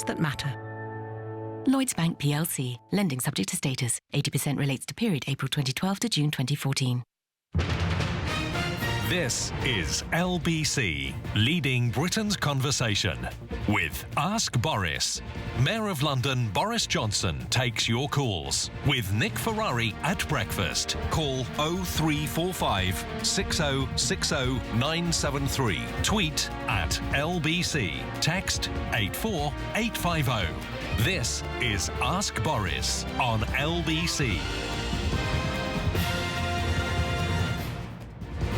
that matter. Lloyds Bank plc. Lending subject to status. 80% relates to period April 2012 to June 2014. This is LBC, leading Britain's conversation with Ask Boris. Mayor of London Boris Johnson takes your calls with Nick Ferrari at breakfast. Call 0345 6060 973. Tweet at LBC. Text 84850. This is Ask Boris on LBC.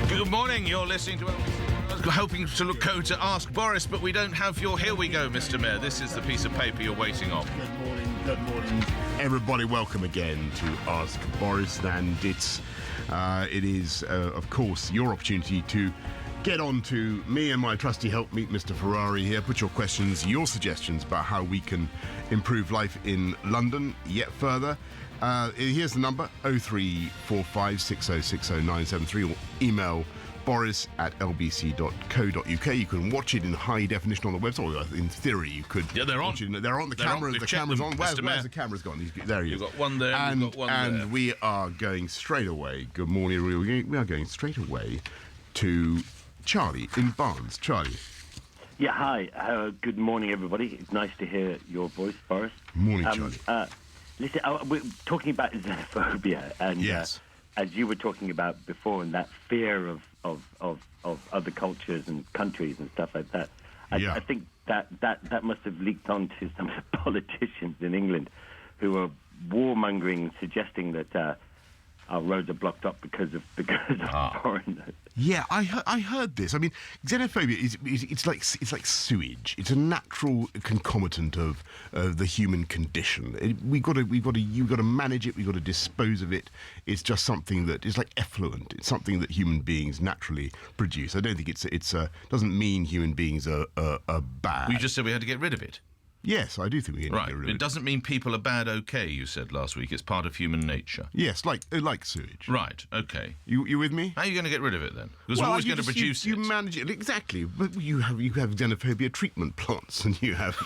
Good morning, you're listening to LBC. I was hoping to go to Ask Boris, but we don't have your here we go, Mr. Mayor. This is the piece of paper you're waiting on. Good morning, everybody. Welcome again to Ask Boris, and it is, of course, your opportunity to get on to me and my trusty helpmeet, Mr. Ferrari here. Put your questions, your suggestions about how we can improve life in London yet further. Here's the number, 0345 6060 973, or email boris@lbc.co.uk. You can watch it in high definition on the website. Or in theory, you could. Yeah, they're on. They're on. The camera's on. Where's the camera's gone? There he is. You've got one there, and you've got one there. And we are going straight away. Good morning, we are going straight away to Charlie in Barnes. Charlie. Yeah, hi. Good morning, everybody. It's nice to hear your voice, Boris. Morning, Charlie. Listen, we're talking about xenophobia, and yes. As you were talking about before, and that fear of other cultures and countries and stuff like that. I think that must have leaked on to some of the politicians in England who are warmongering, suggesting that our roads are blocked up because of foreigners. Yeah, I heard this. I mean, xenophobia it's like sewage. It's a natural concomitant of the human condition. You've got to manage it. We've got to dispose of it. It's just something that is like effluent. It's something that human beings naturally produce. I don't think it doesn't mean human beings are bad. We just said we had to get rid of it. Yes, I do think we need to get rid of it. It doesn't mean people are bad, okay, you said last week. It's part of human nature. Yes, like sewage. Right, okay. You with me? How are you going to get rid of it then? Because we're always going to produce it. You manage it, exactly. But you have xenophobia treatment plants, and you have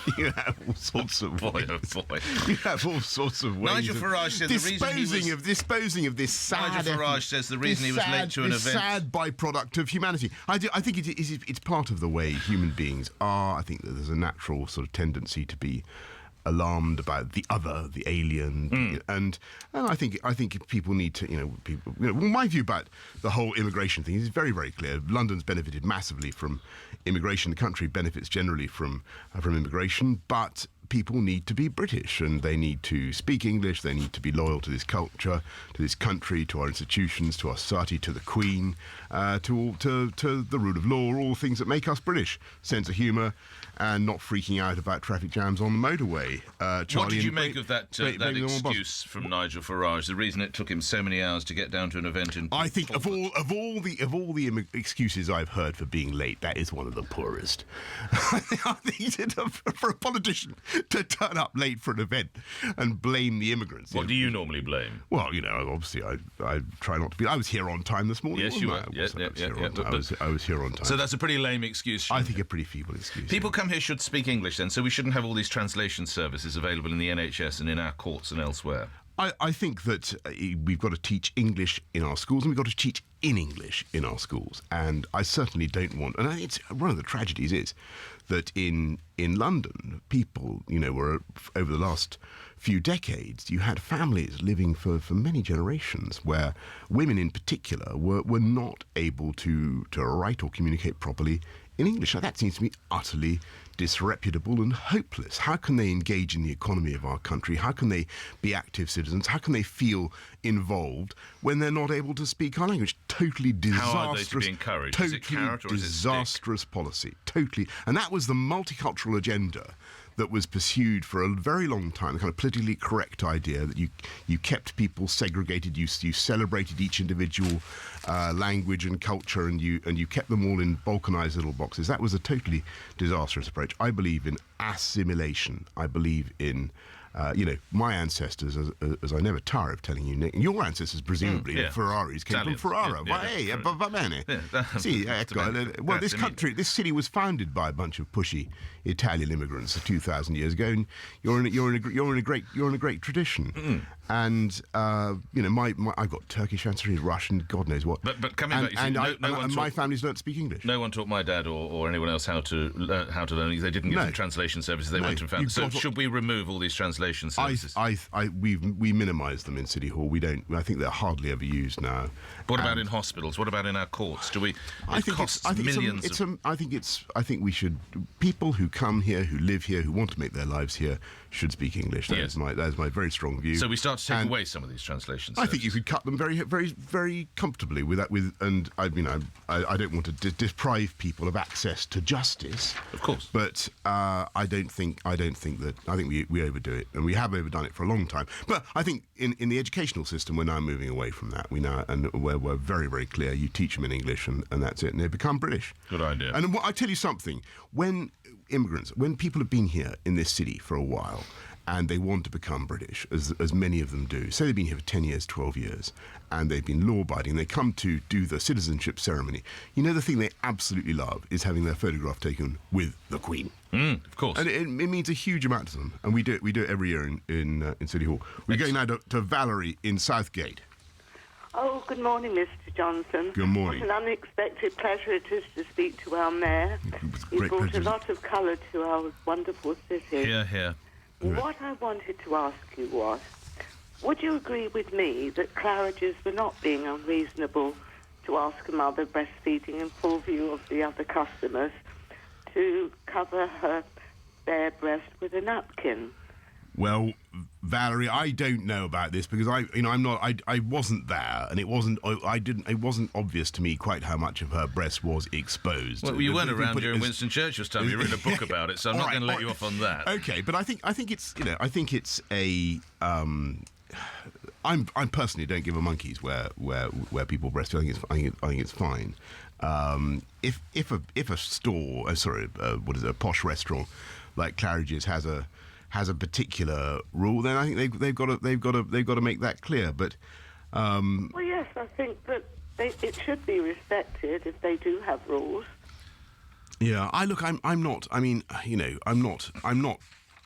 all sorts of ways. Oh boy. You have all sorts of ways. Nigel Farage said disposing of this sad. Nigel Farage says the reason he was late to an event. Sad byproduct of humanity. I think it's part of the way human beings are. I think that there's a natural sort of tendency to be alarmed about the other, the alien, and I think people need to, well, my view about the whole immigration thing is very, very clear. London's benefited massively from immigration. The country benefits generally from immigration, but people need to be British, and they need to speak English. They need to be loyal to this culture, to this country, to our institutions, to our society, to the Queen, to the rule of law, all things that make us British. Sense of humour, and not freaking out about traffic jams on the motorway. Charlie, what did you make of that excuse from Nigel Farage? The reason it took him so many hours to get down to an event in. I think of all the excuses I've heard for being late, that is one of the poorest. I think for a politician to turn up late for an event and blame the immigrants. What do you normally blame? Well, obviously I try not to be. I was here on time this morning. Yes, you were. I was here on time. So that's a pretty lame excuse. I think a pretty feeble excuse. People come here should speak English then, so we shouldn't have all these translation services available in the NHS and in our courts and elsewhere. I think that we've got to teach English in our schools, and we've got to teach in English in our schools. And I certainly don't want... And I think it's one of the tragedies is that in London, people, were over the last few decades, you had families living for many generations where women in particular were not able to write or communicate properly in English. Now, that seems to me utterly disreputable and hopeless. How can they engage in the economy of our country? How can they be active citizens? How can they feel involved when they're not able to speak our language? Totally disastrous. How are they to be encouraged? Totally is it carrot or disastrous is it stick? Policy. Totally. And that was the multicultural agenda that was pursued for a very long time, the kind of politically correct idea that you kept people segregated, you celebrated each individual language and culture, and you kept them all in balkanized little boxes. That was a totally disastrous approach. I believe in assimilation. I believe in my ancestors, as I never tire of telling you, Nick, your ancestors presumably, the Ferraris came Italians. from Ferrara. Va bene. Sì, ecco. Well, this city was founded by a bunch of pushy Italian immigrants 2,000 years ago, and you're in a great tradition. And I've got Turkish ancestry, Russian, God knows what. But coming back, my family's learnt to speak English. No one taught my dad or anyone else how to learn. They didn't get them translation services. They went and found. So should we remove all these translation services? We minimise them in City Hall. We don't. I think they're hardly ever used now. What about in hospitals? What about in our courts? Do we? I think we should. People who come here, who live here, who want to make their lives here, should speak English. That is my very strong view. So we start to take away some of these translations. I think you could cut them very, very, very comfortably with that. I don't want to deprive people of access to justice, of course. But I think we overdo it, and we have overdone it for a long time. But I think in the educational system, we're now moving away from that. We're very, very clear. You teach them in English, and that's it, and they become British. Good idea. And I tell you something: when people have been here in this city for a while, and they want to become British, as many of them do. Say they've been here for 10 years, 12 years, and they've been law-abiding. They come to do the citizenship ceremony. You know, the thing they absolutely love is having their photograph taken with the Queen. Of course. And it means a huge amount to them. And we do it every year in City Hall. We're going now to Valerie in Southgate. Oh, good morning, Mr. Johnson. Good morning. What an unexpected pleasure it is to speak to our mayor. He brought a lot of colour to our wonderful city. Hear, hear. What I wanted to ask you was, would you agree with me that Claridge's were not being unreasonable to ask a mother breastfeeding in full view of the other customers to cover her bare breast with a napkin? Well, Valerie, I don't know about this because I wasn't there, and it wasn't obvious to me quite how much of her breast was exposed. Well, you weren't around during Winston Churchill's time. You wrote a book about it, so I'm not going to let you off on that. Okay, but I think it's a. I personally don't give a monkeys where people breastfeed. I think it's fine. If a store, a posh restaurant like Claridge's has a particular rule, then I think they've got to make that clear. But well, yes, I think that it should be respected if they do have rules. Yeah, I'm not. I mean, I'm not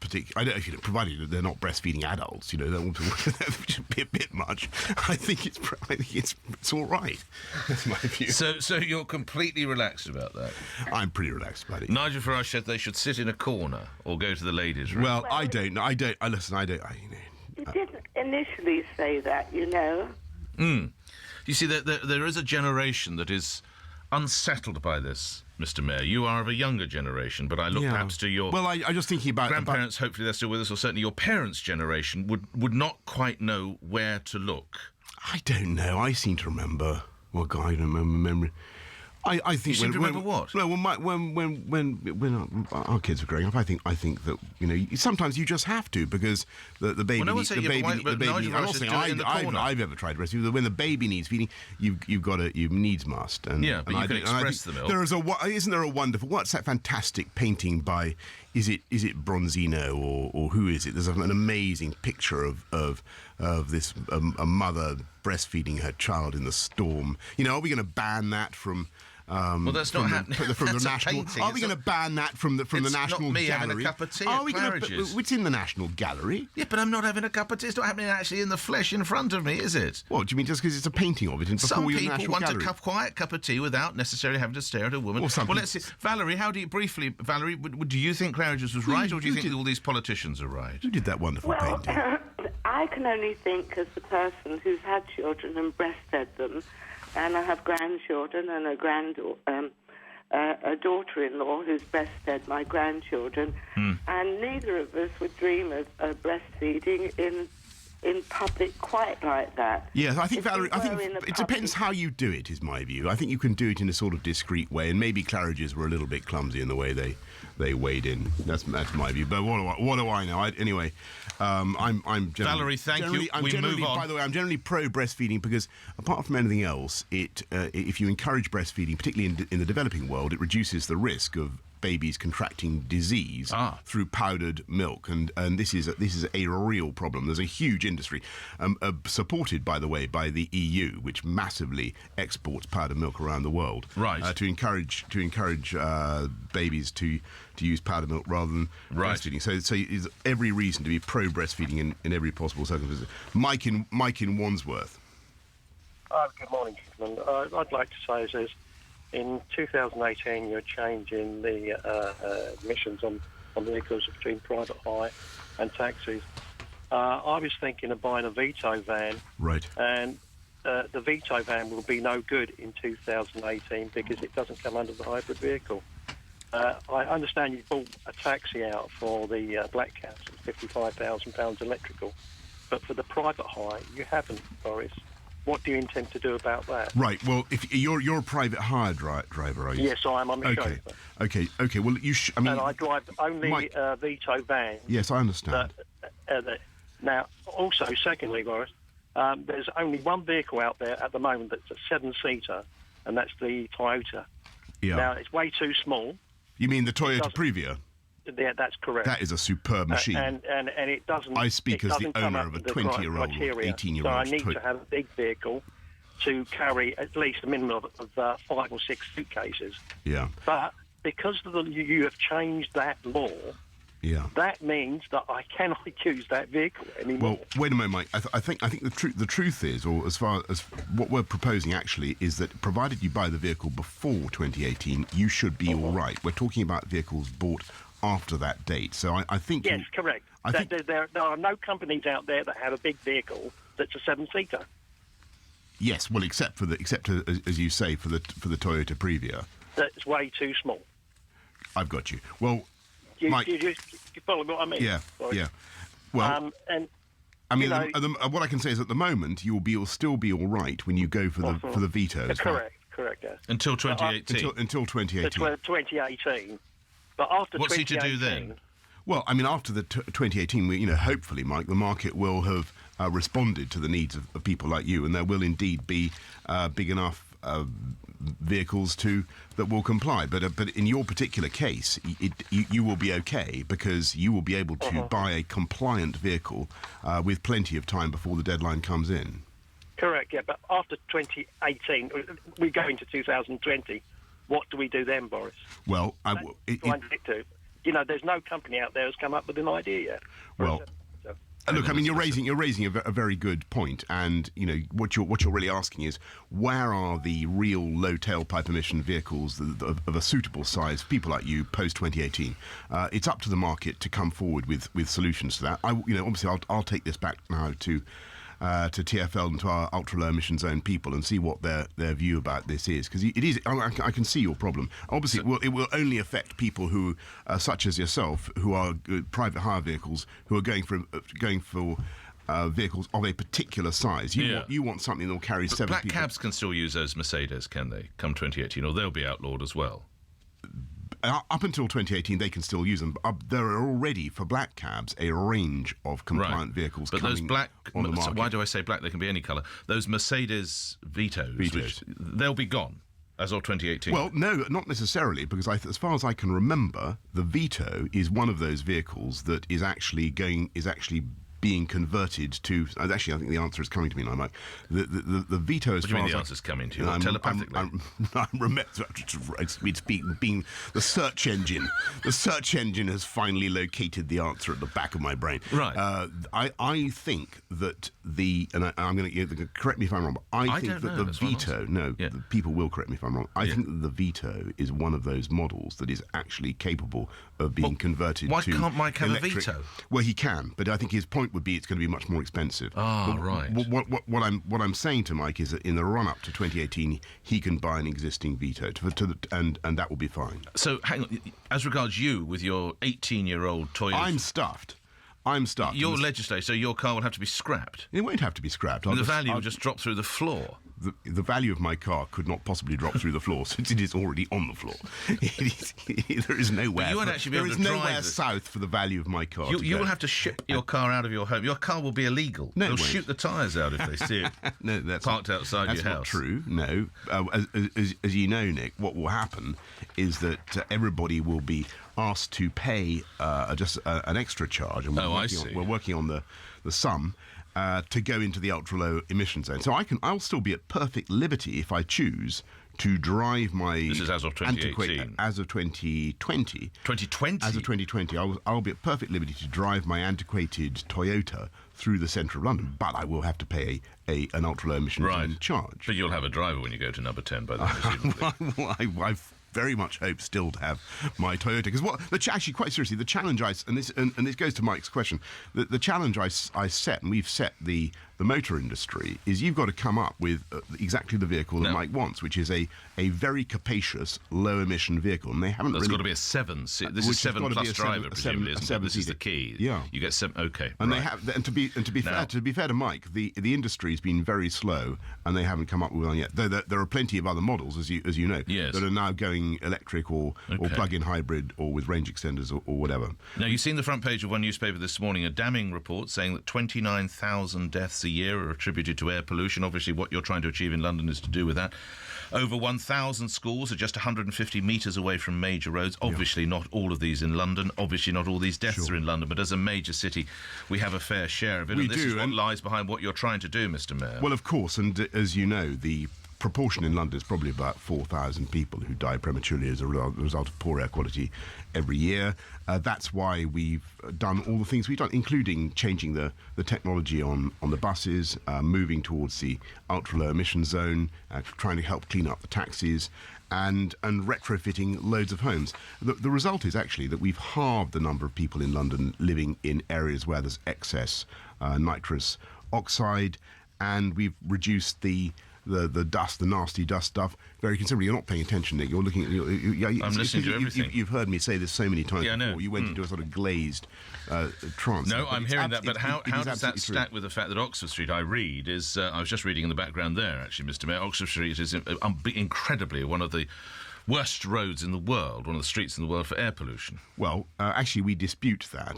particularly. Provided that they're not breastfeeding adults, that would be a bit much. I think it's all right. That's my view. So you're completely relaxed about that? I'm pretty relaxed about it. Nigel Farage said they should sit in a corner or go to the ladies' room. Well, I don't. I don't. You didn't initially say that, you know. You see, there is a generation that is unsettled by this, Mr. Mayor. You are of a younger generation, but I look perhaps to your... Well, I'm just thinking about... grandparents, hopefully they're still with us, or certainly your parents' generation would not quite know where to look. I don't know. I seem to remember... Well, God, I don't remember memory. I think... You seem to remember what? No, when our kids were growing up, I think that, sometimes you just have to, because the baby... Well, no one said you have to, but Nigel Farage says do it in the corner. I've ever tried to breastfeed. When the baby needs feeding, you needs must. And, yeah, but you can express the milk. Isn't there a wonderful... What's that fantastic painting by... Is it Bronzino or who is it? There's an amazing picture of this a mother breastfeeding her child in the storm. Are we going to ban that from... well, that's not happening. From the national. Are we going to ban that from the National Gallery? It's not me having a cup of tea at Claridge's. It's in the National Gallery. Yeah, but I'm not having a cup of tea. It's not happening actually in the flesh in front of me, is it? What do you mean? Just because it's a painting of it before Some you're in the people National want Gallery? a quiet cup of tea without necessarily having to stare at a woman. Well, let's see. Valerie, Valerie, do you think Claridge's was right, or do you think all these politicians are right? Who did that wonderful painting? I can only think as the person who's had children and breastfed them, and I have grandchildren and a daughter-in-law who's breastfed my grandchildren, and neither of us would dream of breastfeeding in public quite like that. Yes, I think, Valerie, it depends how you do it, is my view. I think you can do it in a sort of discreet way, and maybe Claridge's were a little bit clumsy in the way they weighed in. That's my view. But what do I know? Anyway, I'm Valerie, thank you. Move on. By the way, I'm generally pro breastfeeding because, apart from anything else, if you encourage breastfeeding, particularly in the developing world, it reduces the risk of babies contracting disease through powdered milk, and this is a real problem. There's a huge industry, supported, by the way, by the EU, which massively exports powdered milk around the world, to encourage babies to use powdered milk rather than breastfeeding. So there's every reason to be pro breastfeeding in every possible circumstance. Mike in Wandsworth. Good morning, gentlemen. I'd like to say is in 2018 you're changing the emissions on vehicles between private hire and taxis. I was thinking of buying a Vito van. Right. And the Vito van will be no good in 2018 because it doesn't come under the hybrid vehicle. I understand you bought a taxi out for the black cabs at £55,000 electrical, but for the private hire you haven't, Boris. What do you intend to do about that? Right. Well, if you're a private hire driver, are you? Yes, I am. I'm a chauffeur. Okay. Well, and I drive only Vito vans. Yes, I understand. Now, also, secondly, Boris, there's only one vehicle out there at the moment that's a 7-seater, and that's the Toyota. Yeah. Now, it's way too small. You mean the Toyota Previa? Yeah, that's correct. That is a superb machine. And it doesn't. I speak as the owner of a 20-year-old, 18-year-old. So I need to have a big vehicle to carry at least a minimum of 5 or 6 suitcases. Yeah. But because you have changed that law, that means that I cannot use that vehicle anymore. Well, wait a moment, Mike. I think the truth is, or as far as what we're proposing actually, is that provided you buy the vehicle before 2018, you should be all right. We're talking about vehicles bought after that date. So I think... Yes, correct. There are no companies out there that have a big vehicle that's a 7-seater. Yes, well, except as you say, for the Toyota Previa. That's way too small. I've got you. Well, Mike... You follow what I mean? Yeah, yeah. Well... what I can say is at the moment you'll still be all right when you go for the Vito. Correct. Yeah. Until 2018. Until 2018. 2018. But after what's he to do then? Well, I mean, after the 2018, hopefully, Mike, the market will have responded to the needs of people like you, and there will indeed be big enough vehicles that will comply. But in your particular case, you will be okay because you will be able to buy a compliant vehicle with plenty of time before the deadline comes in. Correct. Yeah, but after 2018, we go into 2020. What do we do then, Boris? Well, there's no company out there that's come up with an idea yet. Well, look, I mean, you're raising a very good point, and what you're really asking is where are the real low tailpipe emission vehicles of a suitable size for people like you post 2018? It's up to the market to come forward with solutions to that. Obviously, I'll take this back now to TfL and to our ultra low emission zone people and see what their view about this is, because it is. I can see your problem. Obviously, it will only affect people who, such as yourself, who are private hire vehicles, who are going for vehicles of a particular size. You want something that will carry 7 black people. Cabs can still use those Mercedes, can they? Come 2018, or they'll be outlawed as well. Up until 2018, they can still use them. There are already, for black cabs, a range of compliant vehicles coming those black, on the market. Why do I say black? They can be any colour. Those Mercedes Vitos. They'll be gone as of 2018. Well, no, not necessarily, because as far as I can remember, the Vito is one of those vehicles that is actually being converted to. Actually, I think the answer is coming to me now, Mike. The Vito, as what do you far mean as the answer's coming to you? Telepathically. It's being the search engine. The search engine has finally located the answer at the back of my brain. Right. I think that I'm going to correct me if I'm wrong, but I think that the Vito. No, the people will correct me if I'm wrong. I think that the Vito is one of those models that is actually capable of being converted. Why to can't Mike have electric. a Vito? Well, he can, but I think his point would be it's going to be much more expensive. Right. What I'm saying to Mike is that in the run up to 2018, he can buy an existing Vito, and that will be fine. So hang on, as regards you with your 18-year-old Toyota, I'm stuffed. You're legislator, so your car will have to be scrapped. It won't have to be scrapped. The value will just drop through the floor. the value of my car could not possibly drop through the floor since it is already on the floor. There is nowhere. You won't actually be able to there is drive nowhere this. south for the value of my car. You will have to ship your car out of your home. Your car will be illegal. No, they'll it won't. shoot the tyres out if they see it No, that's parked outside that's your not house. true. No, as you know, Nick, what will happen is that everybody will be asked to pay just an extra charge, and we're working on the sum to go into the ultra low emission zone. So I'll still be at perfect liberty if I choose to drive my. This is as of 2018. As of 2020. 2020. As of 2020, I'll be at perfect liberty to drive my antiquated Toyota through the centre of London, but I will have to pay an ultra low emission zone charge. But you'll have a driver when you go to number 10 by then, presumably. Well, I very much hope still to have my Toyota, because actually, quite seriously, the challenge and this goes to Mike's question, the challenge I set, and we've set the motor industry, is you've got to come up with exactly the vehicle that Mike wants, which is a very capacious low emission vehicle, and they haven't. There's really got to be a 7. This is 7 plus driver, presumably, isn't it? This is the key. Yeah, you get 7. Okay, and right. they have. And to be fair to Mike, the industry's been very slow, and they haven't come up with one yet. Though there are plenty of other models, as you know, that are now going electric or plug-in hybrid or with range extenders or whatever. Now, you've seen the front page of one newspaper this morning, a damning report saying that 29,000 deaths a year are attributed to air pollution. Obviously, what you're trying to achieve in London is to do with that. Over 1,000 schools are just 150 metres away from major roads. Obviously, not all of these in London. Obviously, not all these deaths are in London. But as a major city, we have a fair share of it. And this is what lies behind what you're trying to do, Mr. Mayor. Well, of course, and as you know, the proportion in London is probably about 4,000 people who die prematurely as a result of poor air quality every year. That's why we've done all the things we've done, including changing the technology on the buses, moving towards the ultra-low emission zone, trying to help clean up the taxis, and retrofitting loads of homes. The result is actually that we've halved the number of people in London living in areas where there's excess nitrous oxide, and we've reduced the dust, the nasty dust stuff, very considerably. You're not paying attention, Nick. You're looking at. I'm listening to everything. You've heard me say this so many times before. No. You went into a sort of glazed trance. No, I'm hearing that, but how does that stack with the fact that Oxford Street, I read, is... I was just reading in the background there, actually, Mr. Mayor, Oxford Street is incredibly one of the worst roads in the world, one of the streets in the world for air pollution. Well, actually, we dispute that.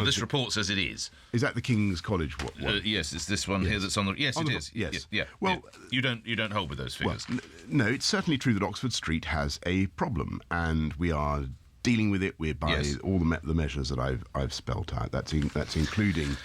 This report says it is. Is that the King's College one? Yes, it's this one here that's on the... Yes, it is. Yes. Yeah. Well, you don't hold with those figures. Well, no, it's certainly true that Oxford Street has a problem, and we are dealing with it by all the measures that I've spelt out. That's including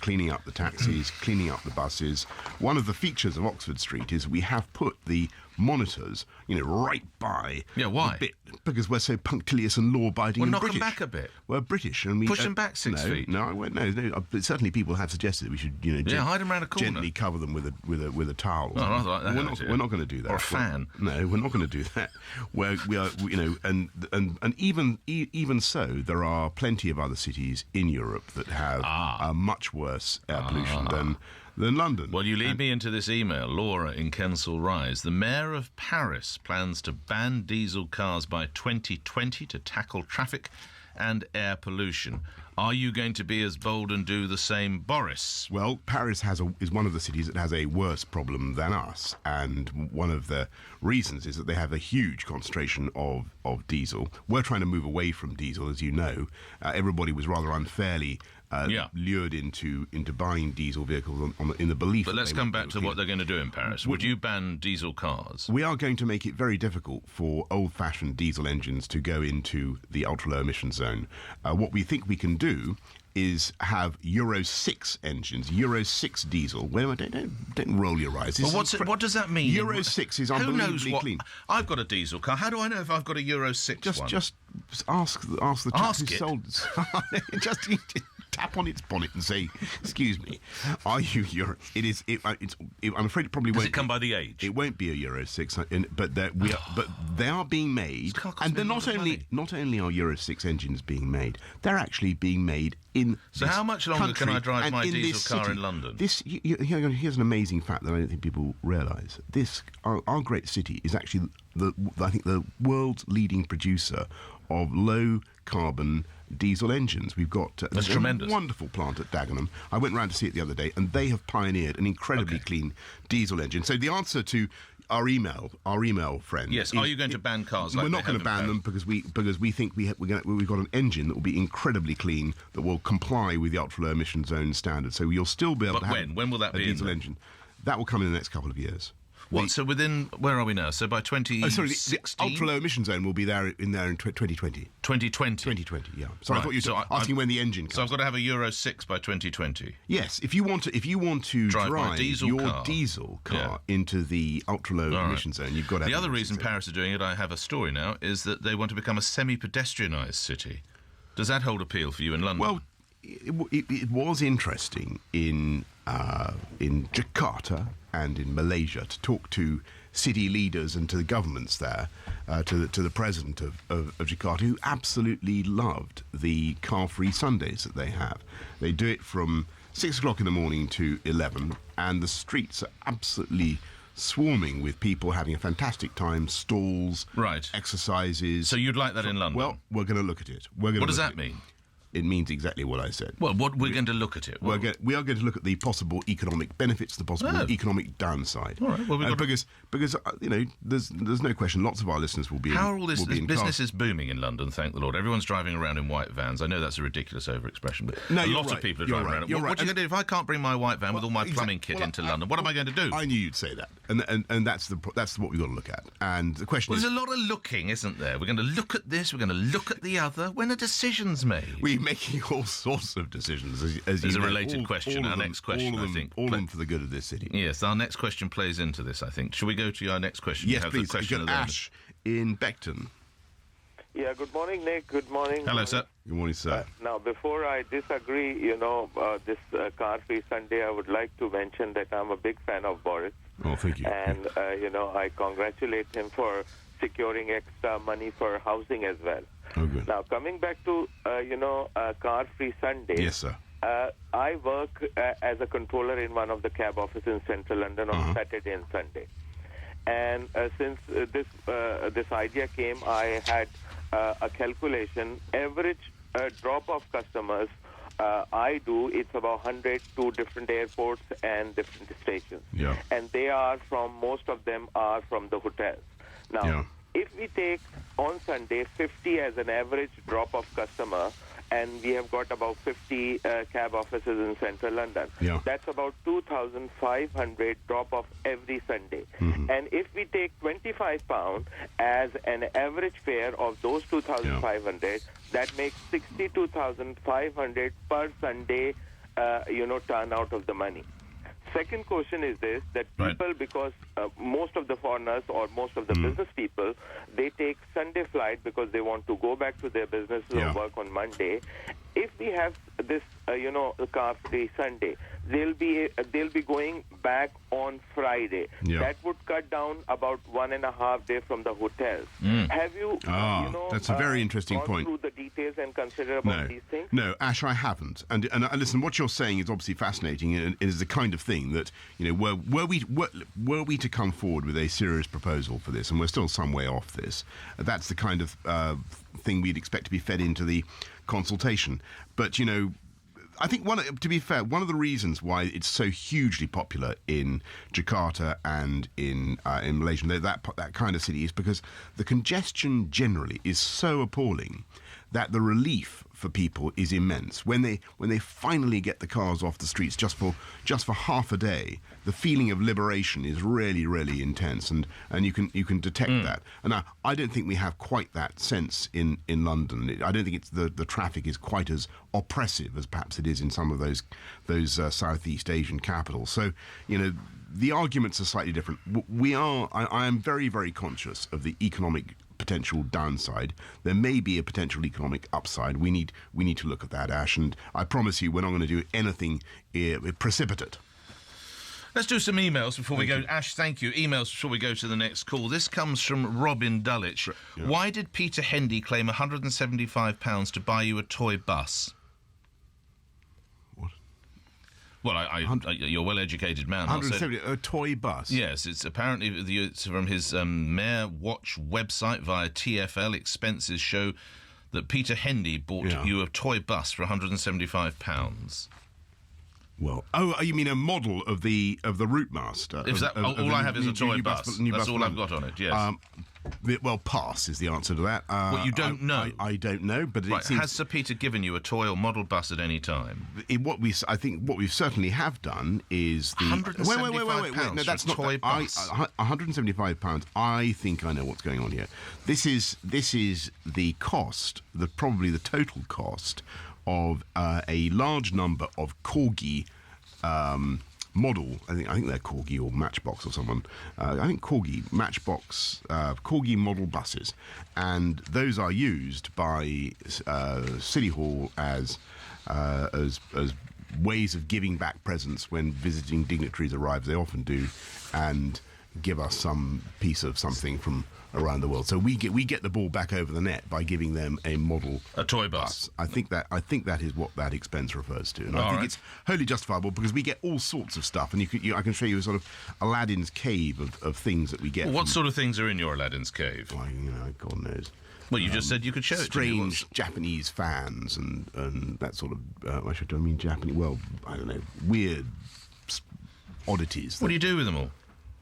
cleaning up the taxis, cleaning up the buses. One of the features of Oxford Street is we have put the monitors, right by. Yeah, why? Because we're so punctilious and law-abiding and British. Knock them back a bit. We're British, and we push them back 6 feet. No, I won't. No. But certainly, people have suggested that we should, hide them around a corner. Gently cover them with a towel. Oh, rather like that. We're not going to do that. Or a fan. No, we're not going to do that. We are, and even so, there are plenty of other cities in Europe that have a much worse air pollution than London. Well, you lead me into this email. Laura in Kensal Rise. The Mayor of Paris plans to ban diesel cars by 2020 to tackle traffic and air pollution. Are you going to be as bold and do the same, Boris? Well, Paris is one of the cities that has a worse problem than us, and one of the reasons is that they have a huge concentration of diesel. We're trying to move away from diesel, as you know. Everybody was rather unfairly lured into buying diesel vehicles in the belief. But let's come back to what they're going to do in Paris. Would you ban diesel cars? We are going to make it very difficult for old-fashioned diesel engines to go into the ultra-low emission zone. What we think we can do is have Euro 6 engines, Euro 6 diesel. Well, don't roll your eyes. Well, what does that mean? Euro 6 is unbelievably clean. I've got a diesel car. How do I know if I've got a Euro 6 one? Just ask the chap who sold it. Just tap on its bonnet and say, "Excuse me, are you Euro?" I'm afraid it probably won't. Does it come by the age? It won't be a Euro 6, but they are being made, and they're not only are Euro 6 engines being made, they're actually being made in. So how much longer can I drive my diesel car in London? Here's an amazing fact that I don't think people realise. Our great city is actually I think the world's leading producer of low carbon diesel engines. We've got That's tremendous. A wonderful plant at Dagenham. I went round to see it the other day, and they have pioneered an incredibly clean diesel engine. So the answer to our email friend. Yes. Are you going to ban cars? We're not going to ban them because we think we've got an engine that will be incredibly clean, that will comply with the ultra low emission zone standard. So you'll still be able to have when will that a be diesel engine. That will come in the next couple of years. What? So where are we now? So by 2016? The ultra low emission zone will be there in 2020. 2020? 2020, yeah. So Right. I thought you were asking when the engine comes. So I've got to have a Euro 6 by 2020? Yes, if you want to drive my diesel car. diesel car into the ultra low emission zone, you've got to have the other reason Paris are doing it, I have a story now, is that they want to become a semi-pedestrianised city. Does that hold appeal for you in London? Well, it was interesting in Jakarta and in Malaysia to talk to city leaders and to the governments there, to the president of Jakarta, who absolutely loved the car-free Sundays that they have. They do it from 6 o'clock in the morning to 11, and the streets are absolutely swarming with people having a fantastic time, stalls, exercises. So you'd like that in London? Well, we're going to look at it. What does that mean? It means exactly what I said. Well, we're going to look at it. We are going to look at the possible economic benefits, the possible economic downside. All right. Well, because there's no question. Lots of our listeners will be. How are all this? Business cars. is booming in London. Thank the Lord. Everyone's driving around in white vans. I know that's a ridiculous overexpression, but a lot of people are driving around. What are you going to do if I can't bring my white van with all my plumbing kit into London? What am I going to do? I knew you'd say that, and that's what we've got to look at. And the question is, there's a lot of looking, isn't there? We're going to look at this. We're going to look at the other. When are decisions made? We're making all sorts of decisions. As There's a related question. Our next question, I think. All of them for the good of this city. Yes, our next question plays into this, I think. Shall we go to our next question? Yes, please. We've got Ash in Beckton. Yeah, good morning, Nick. Good morning. Hello, sir. Good morning, sir. Now, before I disagree, this car-free Sunday, I would like to mention that I'm a big fan of Boris. Oh, thank you. And, I congratulate him for securing extra money for housing as well. Oh, good. Now, coming back to, car-free Sunday. Yes, sir. I work as a controller in one of the cab offices in central London on Saturday and Sunday. And since this idea came, I had a calculation. Average drop of customers I do, it's about 100 to different airports and different stations. Yeah. And most of them are from the hotels. Now, if we take on Sunday 50 as an average drop of customer, and we have got about 50 cab offices in central London. Yeah. That's about 2,500 drop-off every Sunday. Mm-hmm. And if we take £25 as an average fare of those 2,500, that makes 62,500 per Sunday, turn out of the money. Second question is this, that people, because most of the foreigners or most of the business people, they take Sunday flight because they want to go back to their businesses or work on Monday. If we have this, car-free Sunday, they'll be going back on Friday. Yeah. That would cut down about 1.5 days from the hotels. Have you, that's a very interesting gone point. through the details and consider about these things? No, Ash, I haven't. And listen, what you're saying is obviously fascinating, and is the kind of thing that, were we to come forward with a serious proposal for this, and we're still some way off this, that's the kind of thing we'd expect to be fed into the consultation. But, I think to be fair, one of the reasons why it's so hugely popular in Jakarta and in Malaysia, that kind of city, is because the congestion generally is so appalling that the relief for people is immense. When they finally get the cars off the streets just for half a day, the feeling of liberation is really, really intense, and you can detect that. And I don't think we have quite that sense in London. I don't think the traffic is quite as oppressive as perhaps it is in some of those Southeast Asian capitals. So, the arguments are slightly different. I am very, very conscious of the economic potential downside. There may be a potential economic upside. We need to look at that, Ash, and I promise you we're not going to do anything precipitate. Let's do some emails before we go. Ash, thank you. Emails before we go to the next call. This comes from Robin Dulwich. Yeah. Why did Peter Hendy claim £175 to buy you a toy bus? Well, you're a well-educated man. 170, a toy bus? Yes, it's apparently from his Mayor Watch website via TfL. Expenses show that Peter Hendy bought you a toy bus for £175. Well, you mean a model of the Routemaster? All I have is a toy bus. That's all I've got on it. Yes. Well, pass is the answer to that. Well, you don't know. I don't know, but right. Has Sir Peter given you a toy or model bus at any time? I think what we certainly have done is the £175. No, that's not toy bus. £175. I think I know what's going on here. This is the cost, probably the total cost of a large number of Corgi model. I think they're Corgi or Matchbox or someone. I think Corgi, Matchbox, Corgi model buses, and those are used by City Hall as ways of giving back presents when visiting dignitaries arrive. They often do, and give us some piece of something from around the world. So we get the ball back over the net by giving them a toy bus. I think that is what that expense refers to, and I think it's wholly justifiable because we get all sorts of stuff, and I can show you a sort of Aladdin's cave of things that we get. Well, what sort of things are in your Aladdin's cave? Well, God knows. Well, you just said you could show it to me. Strange Japanese fans and that sort of. I mean Japanese. Well, I don't know. Weird oddities. What do you do with them all?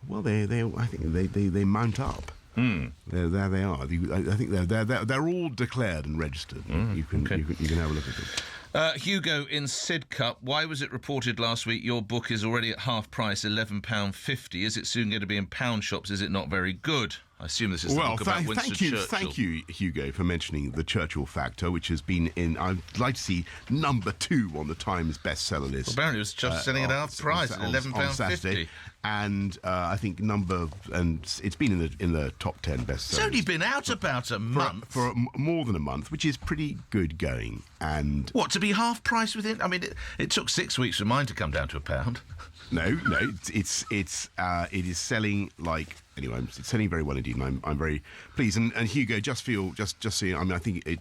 Well, I think they mount up. There they are. I think they're all declared and registered. You can have a look at them. Hugo in Sidcup, why was it reported last week your book is already at half price, £11.50? Is it soon going to be in pound shops? Is it not very good? I assume this is the book about Winston Churchill. Thank you, Hugo, for mentioning the Churchill factor, which has been in. I'd like to see number 2 on the Times bestseller list. Well, apparently, it was just selling at half price, at £11.50. And I think it's been in the top 10 bestsellers. It's only been out about a month. For more than a month, which is pretty good going. And what, to be half price within? I mean, it took 6 weeks for mine to come down to £1. No, it is selling like. Anyway, it's selling very well indeed, and I'm very pleased. And Hugo, just so I mean, I think it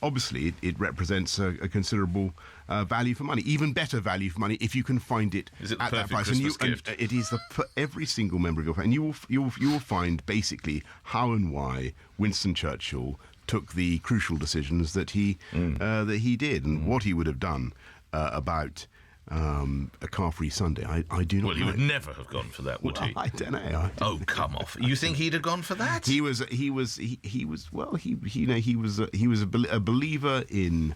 obviously it represents a considerable value for money, even better value for money if you can find it at that price. Christmas gift? And it is for every single member of your family, and you will find basically how and why Winston Churchill took the crucial decisions that he did, and what he would have done about. A car-free Sunday. I do not. Well, he would never have gone for that, would he? I don't know. Oh, come off! You think he'd have gone for that? He was a believer in.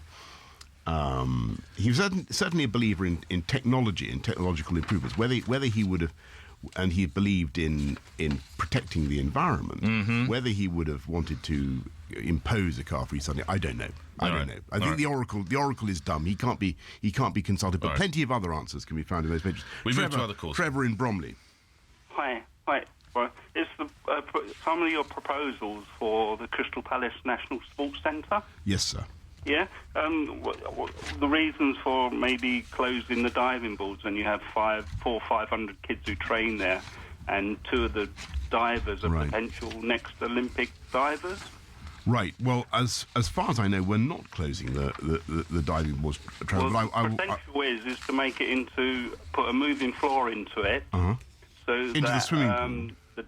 He was certainly a believer in technology and technological improvements. Whether he would have. And he believed in protecting the environment. Whether he would have wanted to impose a car-free Sunday, I don't know. I don't know. I think the oracle is dumb. He can't be consulted. But plenty of other answers can be found in those pages. We move to other calls. Trevor in Bromley. Hi. Well, it's some of your proposals for the Crystal Palace National Sports Centre. Yes, sir. Yeah, what the reasons for maybe closing the diving boards when you have 500 kids who train there, and 2 of the divers are potential next Olympic divers. Right. Well, as far as I know, we're not closing the diving boards. Well, the potential is to make it put a moving floor into it, so into the swimming pool.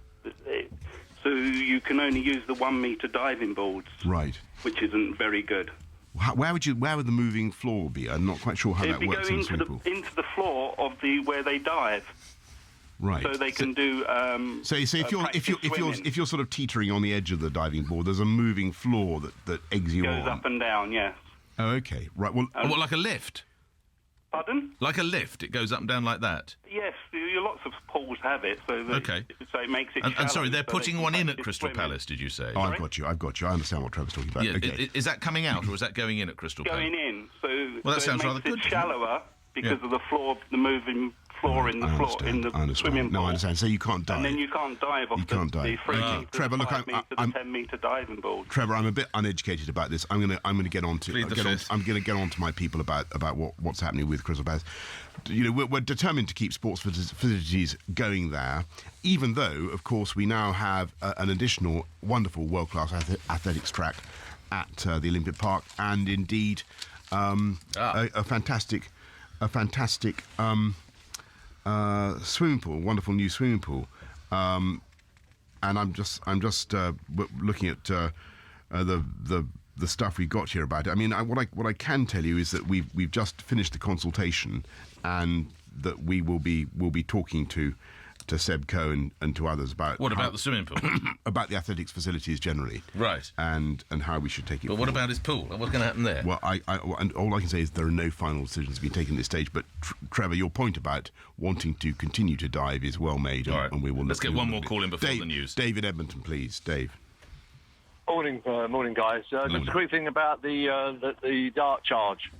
So you can only use the 1 metre diving boards, right? Which isn't very good. Where would the moving floor be? I'm not quite sure how that works in the swimming pool. Into the floor of where they dive. Right. So they can do. So if you're sort of teetering on the edge of the diving board, there's a moving floor that eggs you on. Goes up and down. Yes. Oh, okay. Right. Well, what, like a lift? Pardon? Like a lift, it goes up and down like that. Yes, lots of pools have it. So so it makes it. And sorry, they're putting one in at Crystal Palace. Did you say? Oh, I've got you. I understand what Trevor's talking about. Yeah, okay. Is that coming out or is that going in at Crystal Palace? Going in. So that sounds rather good. It's shallower because of the floor, the moving floor in the swimming pool. No, I understand. So you can't dive. And then you can't dive off the 3 Trevor, look, I'm 10 metre diving board. Trevor, I'm a bit uneducated about this. I'm going to get on to my people about what's happening with Crystal Palace. We're determined to keep sports facilities going there, even though, of course, we now have an additional wonderful world-class athletics track at the Olympic Park, and indeed a fantastic swimming pool, wonderful new swimming pool, and I'm just looking at the stuff we've got here about it. I mean, what I can tell you is that we've just finished the consultation, and that we will be talking to Seb Coe and to others about about the swimming pool, about the athletics facilities generally, right? And how we should take it. But what about his pool? What's going to happen there? Well, and all I can say is there are no final decisions being taken at this stage. But Trevor, your point about wanting to continue to dive is well made, all right. And we will. Let's get one more call in before the news. Dave in Edmonton, please, Dave. Morning, guys. Just a quick thing about the dart charge.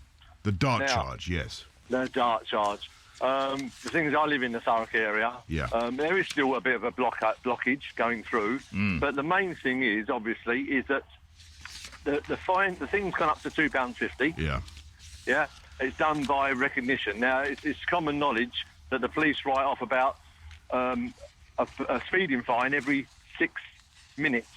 The dart charge, yes. The dart charge. The thing is, I live in the Thurrock area. Yeah. There is still a bit of a blockage going through, but the main thing is, obviously, is that the fine, the thing's gone up to £2.50. Yeah. Yeah. It's done by recognition. Now, it's common knowledge that the police write off about a speeding fine every 6 minutes.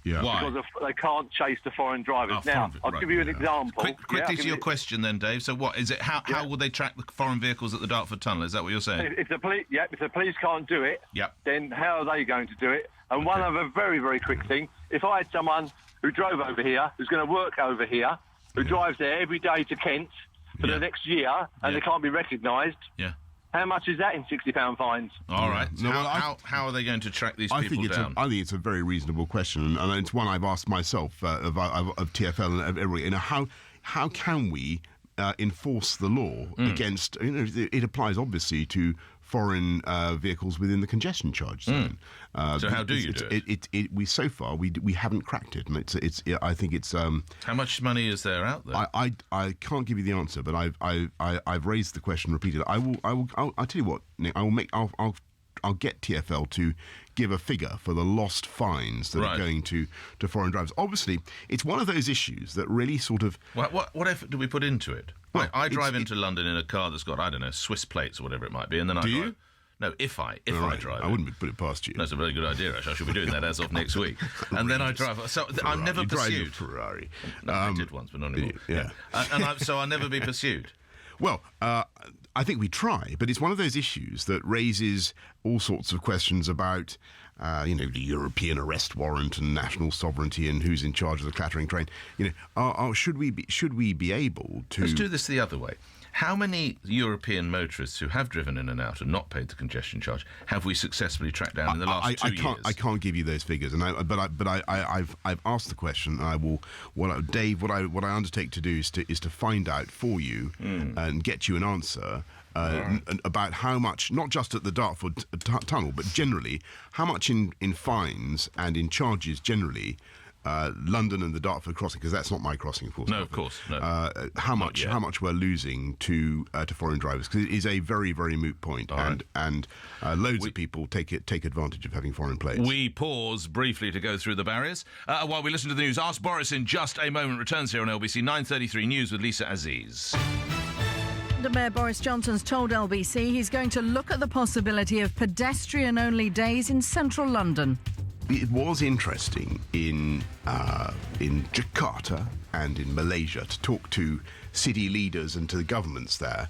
Yeah. Why? Because they can't chase the foreign drivers. Now, I'll give you an example. Quickly to your question then, Dave. So what is it? How will they track the foreign vehicles at the Dartford Tunnel? Is that what you're saying? If the police can't do it, then how are they going to do it? And one other very, very quick thing, if I had someone who drove over here, who's going to work over here, who drives there every day to Kent for the next year, and they can't be recognised, how much is that in £60 fines? All right. So how are they going to track these people down? I think it's a very reasonable question, and it's one I've asked myself of TfL and everybody. How can we enforce the law against? It applies obviously to foreign vehicles within the congestion charge zone. So how do you do it? We so far we haven't cracked it, and I think it's. How much money is there out there? I can't give you the answer, but I've raised the question repeatedly. I'll tell you what, Nick. I'll get TfL to give a figure for the lost fines that are going to foreign drivers. Obviously, it's one of those issues that really sort of. What effort do we put into it? Well, I drive into London in a car that's got, I don't know, Swiss plates or whatever it might be, and then Do you? No, if I drive. I wouldn't put it past you. That's a very good idea, actually. I should be doing that as of next week. And then I drive. So I'm never pursued. You drive a Ferrari. No, I did once, but not anymore. Yeah. So I'll never be pursued. Well, I think we try, but it's one of those issues that raises all sorts of questions about, the European arrest warrant and national sovereignty and who's in charge of the clattering train. Should we be able to? Let's do this the other way. How many European motorists who have driven in and out and not paid the congestion charge have we successfully tracked down in the last 2 years? I can't give you those figures, but I've asked the question, and I will. Dave, what I undertake to do is to find out for you and get you an answer. About how much, not just at the Dartford Tunnel, but generally, how much in fines and in charges generally, London and the Dartford crossing, because that's not my crossing, of course. No, of course. No. How much we're losing to foreign drivers, because it is a very, very moot point, and loads of people take advantage of having foreign plates. We pause briefly to go through the barriers while we listen to the news. Ask Boris in just a moment. Returns here on LBC 9:33 News with Lisa Aziz. London Mayor Boris Johnson's told LBC he's going to look at the possibility of pedestrian-only days in central London. It was interesting in Jakarta and in Malaysia to talk to city leaders and to the governments there,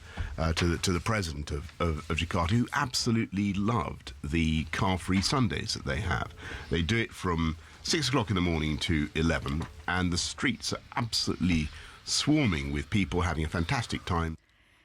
to the president of Jakarta, who absolutely loved the car-free Sundays that they have. They do it from 6 o'clock in the morning to 11, and the streets are absolutely swarming with people having a fantastic time.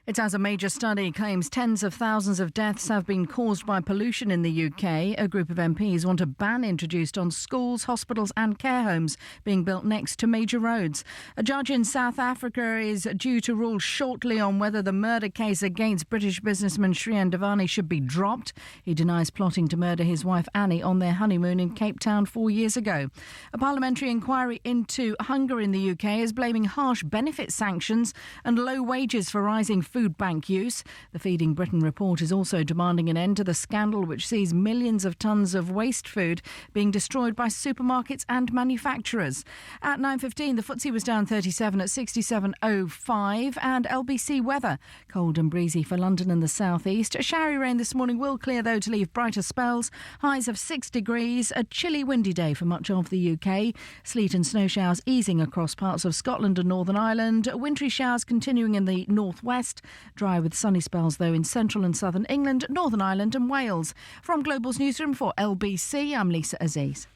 It's as a major study claims tens of thousands of deaths have been caused by pollution in the UK. A group of MPs want a ban introduced on schools, hospitals and care homes being built next to major roads. A judge in South Africa is due to rule shortly on whether the murder case against British businessman Shrien Davani should be dropped. He denies plotting to murder his wife Annie on their honeymoon in Cape Town 4 years ago. A parliamentary inquiry into hunger in the UK is blaming harsh benefit sanctions and low wages for rising food bank use. The Feeding Britain report is also demanding an end to the scandal which sees millions of tonnes of waste food being destroyed by supermarkets and manufacturers. At 9:15, the FTSE was down 37 at 67.05, and LBC weather. Cold and breezy for London and the southeast. Showery rain this morning will clear, though, to leave brighter spells. Highs of 6 degrees. A chilly, windy day for much of the UK. Sleet and snow showers easing across parts of Scotland and Northern Ireland. Wintry showers continuing in the northwest. Dry with sunny spells, though, in central and southern England, Northern Ireland and Wales. From Global's newsroom for LBC, I'm Lisa Aziz.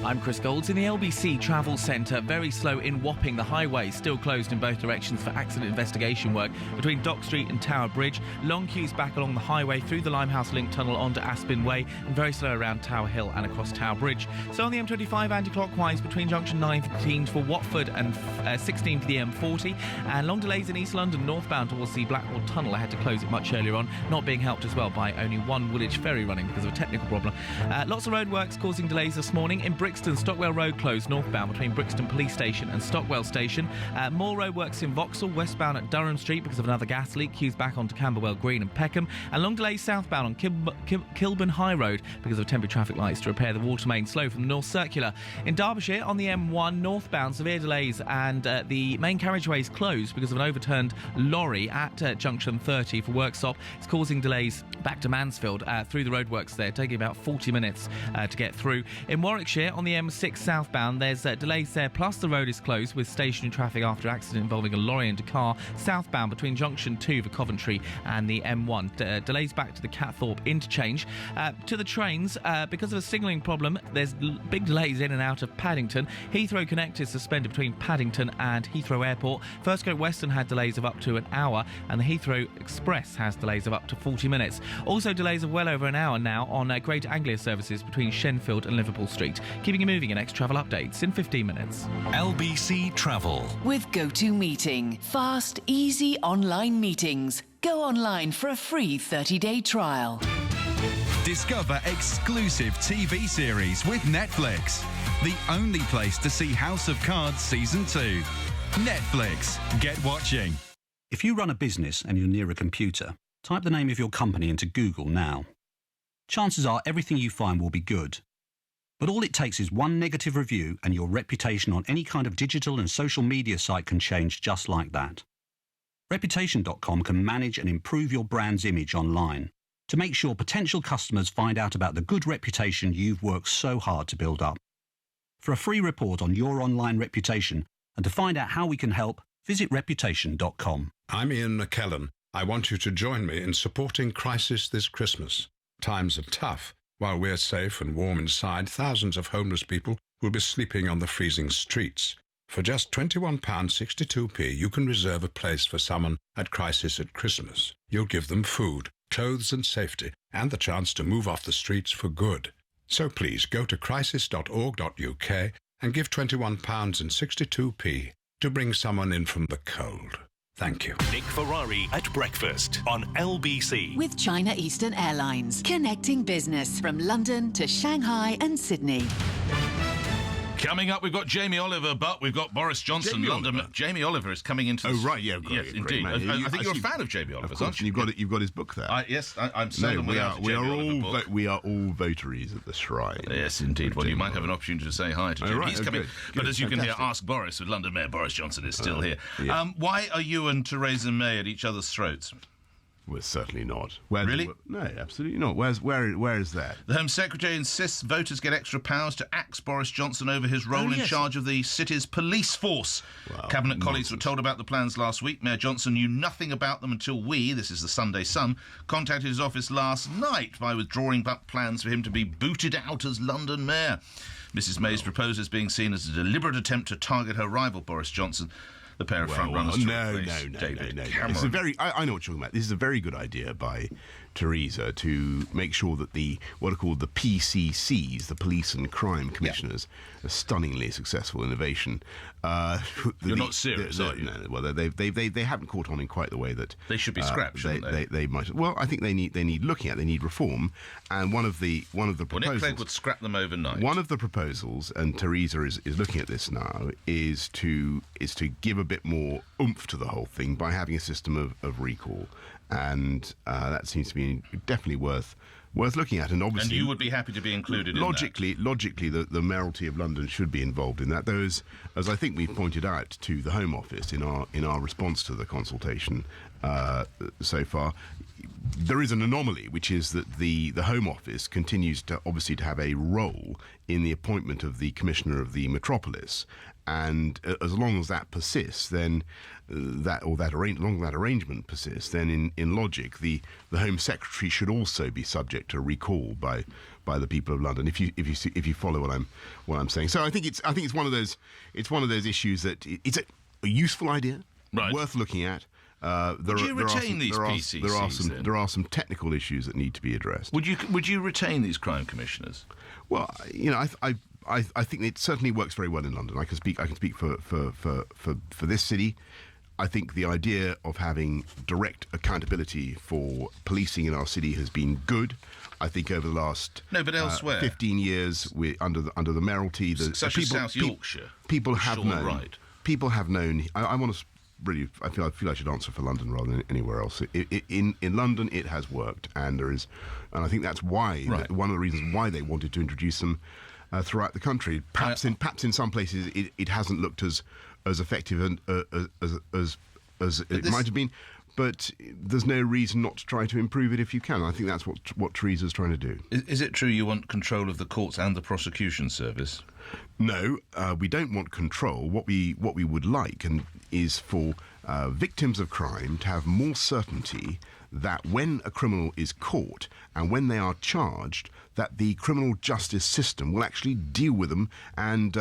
I'm Chris Golds in the LBC Travel Centre. Very slow in Wapping. The highway still closed in both directions for accident investigation work between Dock Street and Tower Bridge. Long queues back along the highway through the Limehouse Link Tunnel onto Aspin Way, and very slow around Tower Hill and across Tower Bridge. So on the M25 anti-clockwise between junction 19 for Watford and 16 for the M40, and long delays in East London northbound towards the Blackwall Tunnel. I had to close it much earlier on, not being helped as well by only one Woolwich ferry running because of a technical problem. Lots of roadworks causing delays this morning. In Brixton, Stockwell Road closed northbound between Brixton Police Station and Stockwell Station. More roadworks in Vauxhall, westbound at Durham Street because of another gas leak. Queues back onto Camberwell Green and Peckham. And long delays southbound on Kilburn High Road because of temporary traffic lights to repair the water main slow from the North Circular. In Derbyshire, on the M1 northbound, severe delays and the main carriageway is closed because of an overturned lorry at junction 30 for work stop. It's causing delays back to Mansfield through the roadworks there, taking about 40 minutes to get through. In Warwickshire, on the M6 southbound, there's delays there, plus the road is closed with stationary traffic after accident involving a lorry and a car southbound between junction 2 for Coventry and the M1. Delays back to the Catthorpe interchange. To the trains, because of a signalling problem, there's big delays in and out of Paddington. Heathrow Connect is suspended between Paddington and Heathrow Airport. First Great Western had delays of up to an hour, and the Heathrow Express has delays of up to 40 minutes. Also delays of well over an hour now on Great Anglia services between Shenfield and Liverpool Street. Keeping you moving in next travel updates in 15 minutes. LBC Travel. With GoToMeeting. Fast, easy online meetings. Go online for a free 30-day trial. Discover exclusive TV series with Netflix. The only place to see House of Cards Season 2. Netflix. Get watching. If you run a business and you're near a computer, type the name of your company into Google now. Chances are everything you find will be good. But all it takes is one negative review and your reputation on any kind of digital and social media site can change just like that. Reputation.com can manage and improve your brand's image online to make sure potential customers find out about the good reputation you've worked so hard to build up. For a free report on your online reputation and to find out how we can help, visit Reputation.com. I'm Ian McKellen. I want you to join me in supporting Crisis this Christmas. Times are tough. While we're safe and warm inside, thousands of homeless people will be sleeping on the freezing streets. For just £21.62, you can reserve a place for someone at Crisis at Christmas. You'll give them food, clothes and safety, and the chance to move off the streets for good. So please go to crisis.org.uk and give £21.62 to bring someone in from the cold. Thank you. Nick Ferrari at breakfast on LBC. With China Eastern Airlines. Connecting business from London to Shanghai and Sydney. Coming up, we've got Jamie Oliver, but we've got Boris Johnson. Jamie Oliver is coming into. Oh right, yeah, great, yes, indeed. I think you're a fan of Jamie Oliver's, aren't you? You've got his book there. Yes, I'm certain we are all votaries at the shrine. Yes, indeed. Well, you might have an opportunity to say hi to Jamie. Right, He's coming. But as you can hear, Ask Boris with London Mayor Boris Johnson is still here. Yeah. Why are you and Theresa May at each other's throats? Well, certainly not. Really? No, absolutely not. Where is that? The Home Secretary insists voters get extra powers to axe Boris Johnson over his role in charge of the city's police force. Well, Cabinet colleagues were told about the plans last week. Mayor Johnson knew nothing about them until this is the Sunday Sun, contacted his office last night by withdrawing plans for him to be booted out as London mayor. Mrs May's proposal is being seen as a deliberate attempt to target her rival, Boris Johnson. The pair of front-runners. No. It's I know what you're talking about. This is a very good idea by Theresa to make sure that what are called the PCCs, the Police and Crime Commissioners, a stunningly successful innovation. You're not serious, are you? No. Well, they haven't caught on in quite the way that they should be scrapped. They might. Well, I think they need looking at. They need reform. And one of the proposals. Nick Clegg would scrap them overnight. One of the proposals, and Theresa is looking at this now, is to give a bit more oomph to the whole thing by having a system of recall, and that seems to be definitely worth looking at. And obviously, and you would be happy to be included in logically, the mayoralty of London should be involved in that. Though, as I think we've pointed out to the Home Office in our response to the consultation so far, there is an anomaly, which is that the Home Office continues to have a role in the appointment of the Commissioner of the Metropolis. And as long as that persists, then as long as that arrangement persists, then in logic, the Home Secretary should also be subject to recall by the people of London. If you follow what I'm saying, so I think it's one of those issues that it's a useful idea, worth looking at. Would you retain these PCCs? There are some technical issues that need to be addressed. Would you retain these crime commissioners? Well, I think it certainly works very well in London. I can speak for this city. I think the idea of having direct accountability for policing in our city has been good. I think over the last elsewhere 15 years, under the Mayoralty, such as South Yorkshire, people have known. People have known. I want to really. I feel I should answer for London rather than anywhere else. In London, it has worked, and I think that's why one of the reasons why they wanted to introduce them throughout the country. Perhaps in some places it hasn't looked as effective as it might have been, but there's no reason not to try to improve it if you can. I think that's what Theresa's trying to do. Is it true you want control of the courts and the prosecution service? No, we don't want control. What we would like is for victims of crime to have more certainty that when a criminal is caught and when they are charged, that the criminal justice system will actually deal with them and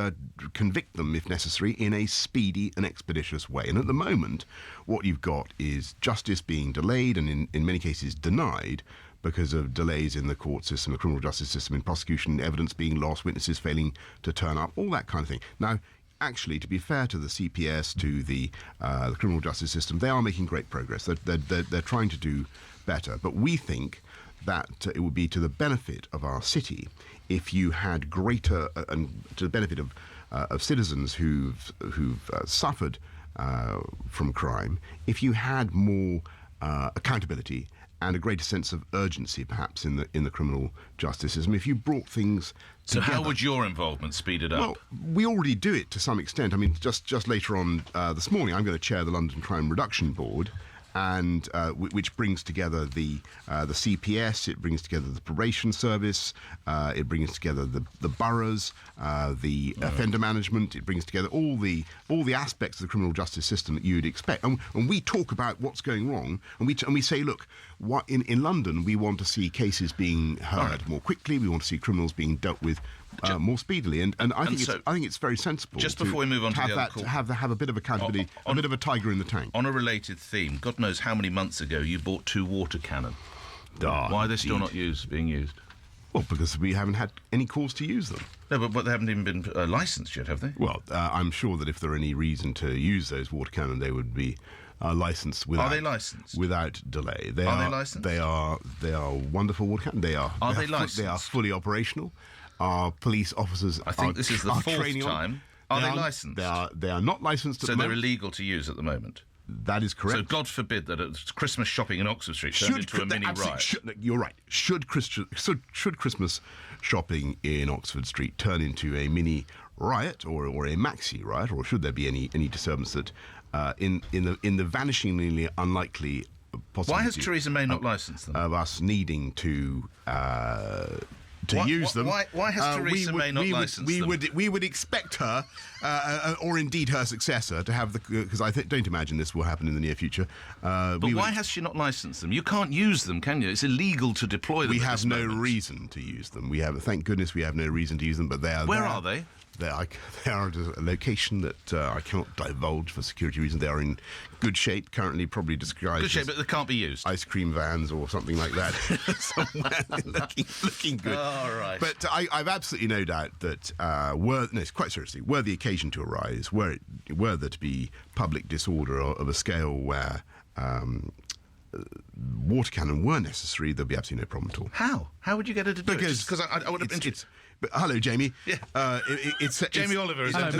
convict them, if necessary, in a speedy and expeditious way. And at the moment, what you've got is justice being delayed and in many cases denied because of delays in the court system, the criminal justice system, in prosecution, evidence being lost, witnesses failing to turn up, all that kind of thing. Now, actually, to be fair to the CPS, to the criminal justice system, they are making great progress. They're trying to do better. But we think that it would be to the benefit of our city if you had greater, and to the benefit of citizens who've suffered from crime, if you had more accountability and a greater sense of urgency, perhaps, in the criminal justice system. If you brought things together. So how would your involvement speed it up? Well, we already do it to some extent. I mean, just later on this morning, I'm going to chair the London Crime Reduction Board, and which brings together the CPS, it brings together the probation service, it brings together the boroughs, the offender management, it brings together all the aspects of the criminal justice system that you'd expect. And we talk about what's going wrong, and we say, look, in London we want to see cases being heard more quickly, we want to see criminals being dealt with more speedily, and I think it's very sensible. Just before we move on to the other call, have a bit of accountability, a bit of a tiger in the tank. On a related theme, God knows how many months ago you bought 2 water cannon. Why are they still not being used? Well, because we haven't had any cause to use them. No, but they haven't even been licensed yet, have they? Well, I'm sure that if there were any reason to use those water cannon, they would be licensed without. Are they licensed? Without delay. They licensed? They are wonderful water cannon. Are they licensed? They are fully operational. Our police officers. I think this is the 4th time. Are they licensed? They are not licensed. So they're illegal to use at the moment. That is correct. So God forbid that Christmas shopping in Oxford Street turned into a mini riot. You're right. Should Christmas shopping in Oxford Street turn into a mini riot or a maxi riot, or should there be any disturbance that in the vanishingly unlikely possibility? Why has Theresa May not licensed them? Of us needing to use them. Why has Theresa May not licensed them? We would expect her, or indeed her successor, to have because I don't imagine this will happen in the near future. But why has she not licensed them? You can't use them, can you? It's illegal to deploy them. We have no reason to use them. Thank goodness, we have no reason to use them. But they are. Where are they? They are at a location that I cannot divulge for security reasons. They are in good shape, currently probably disguised good shape, but they can't be used. Ice cream vans or something like that. Somewhere looking good. All right. But I've absolutely no doubt that, quite seriously, were the occasion to arise, were there to be public disorder of a scale where water cannon were necessary, there'd be absolutely no problem at all. How? How would you get her to do it? Because I would have been... But hello, Jamie. Yeah. It's Jamie Oliver is and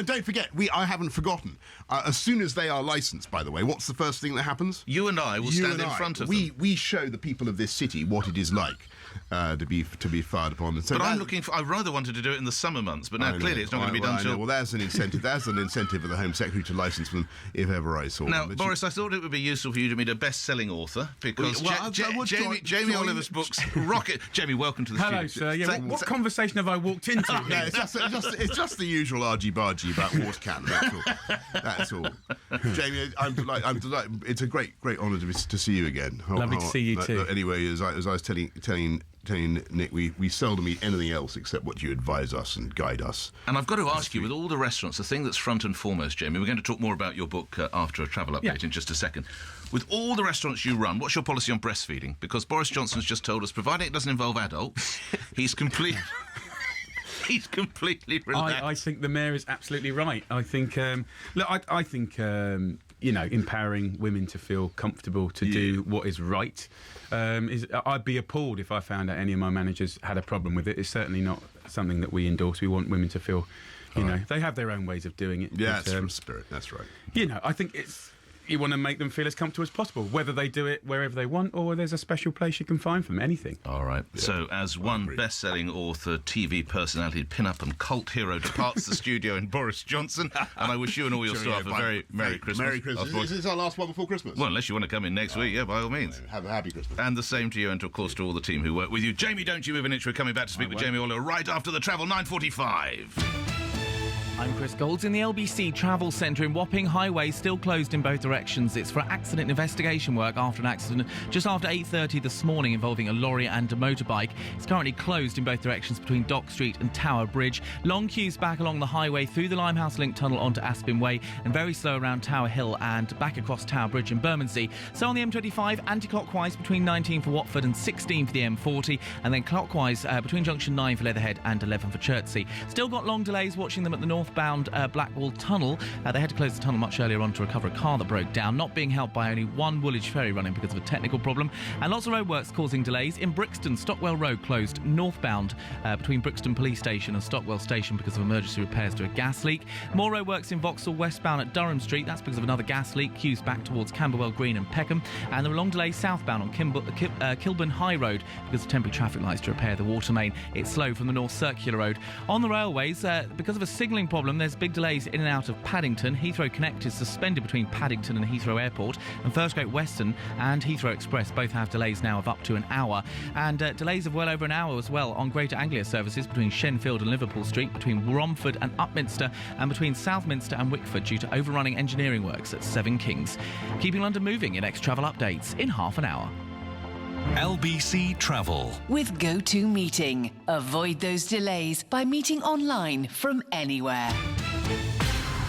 don't forget, I haven't forgotten. As soon as they are licensed, by the way, what's the first thing that happens? You and I will stand in front of them. We show the people of this city what it is like to be fired upon. And so but I rather wanted to do it in the summer months, but now clearly it's not going to be done till... Well, there's an incentive. There's an incentive for the Home Secretary to license them if ever I saw them. Now, Boris, I thought it would be useful for you to meet a best-selling author because Jamie Oliver's books rocket. Jamie, welcome to the studio. Hello, sir. Yeah, what conversation conversation have I walked into? No, it's just the usual argy-bargy about Watercan. That's all. Jamie, I'm delighted. It's a great honour to see you again. Lovely to see you too. Anyway, as I was telling Nick, we seldom eat anything else except what you advise us and guide us. And I've got to ask you, with all the restaurants, the thing that's front and foremost, Jamie, we're going to talk more about your book after a travel update in just a second. With all the restaurants you run, what's your policy on breastfeeding? Because Boris Johnson's just told us, providing it doesn't involve adults, he's completely relaxed. I think the mayor is absolutely right. I think, I think empowering women to feel comfortable to do what is right. I'd be appalled if I found out any of my managers had a problem with it. It's certainly not something that we endorse. We want women to feel, they have their own ways of doing it. Yeah, it's from spirit. That's right. I think you want to make them feel as comfortable as possible, whether they do it wherever they want or there's a special place you can find for them, anything. All right. Yeah. So, as one best-selling author, TV personality, pin-up and cult hero departs the studio in Boris Johnson, and I wish you and all your staff a very Merry Christmas. Merry Christmas. Is this our last one before Christmas? Well, unless you want to come in next week, by all means. Have a happy Christmas. And the same to you, and of course to all the team who work with you. Jamie, don't you move an inch. We're coming back to speak with Jamie Oliver right after the travel, 9:45. I'm Chris Golds in the LBC Travel Centre in Wapping. Highway still closed in both directions. It's for accident investigation work after an accident just after 8:30 this morning involving a lorry and a motorbike. It's currently closed in both directions between Dock Street and Tower Bridge. Long queues back along the highway through the Limehouse Link Tunnel onto Aspin Way and very slow around Tower Hill and back across Tower Bridge in Bermondsey. So on the M25, anti-clockwise between 19 for Watford and 16 for the M40, and then clockwise between junction 9 for Leatherhead and 11 for Chertsey. Still got long delays watching them at the northbound Blackwall Tunnel. They had to close the tunnel much earlier on to recover a car that broke down, not being helped by only one Woolwich ferry running because of a technical problem. And lots of roadworks causing delays. In Brixton, Stockwell Road closed northbound between Brixton Police Station and Stockwell Station because of emergency repairs to a gas leak. More roadworks in Vauxhall westbound at Durham Street. That's because of another gas leak. Queues back towards Camberwell Green and Peckham. And there were long delays southbound on Kilburn High Road because of temporary traffic lights to repair the water main. It's slow from the North Circular Road. On the railways, because of a signalling problem, there's big delays in and out of Paddington. Heathrow Connect is suspended between Paddington and Heathrow Airport, and First Great Western and Heathrow Express both have delays now of up to an hour, and delays of well over an hour as well on Greater Anglia services between Shenfield and Liverpool Street, between Romford and Upminster, and between Southminster and Wickford due to overrunning engineering works at Seven Kings. Keeping London moving in X Travel Updates in half an hour. LBC Travel. With Go-To Meeting. Avoid those delays by meeting online from anywhere.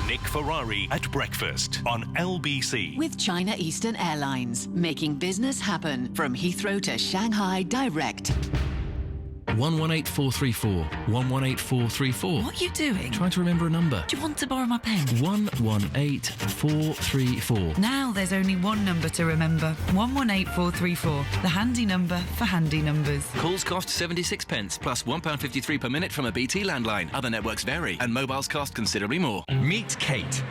Nick Ferrari at breakfast on LBC. With China Eastern Airlines. Making business happen from Heathrow to Shanghai direct. 118434. 118434. What are you doing? Trying to remember a number. Do you want to borrow my pen? 118434. Now there's only one number to remember. 118434. The handy number for handy numbers. Calls cost 76 pence plus £1.53 per minute from a BT landline. Other networks vary and mobiles cost considerably more. Meet Kate.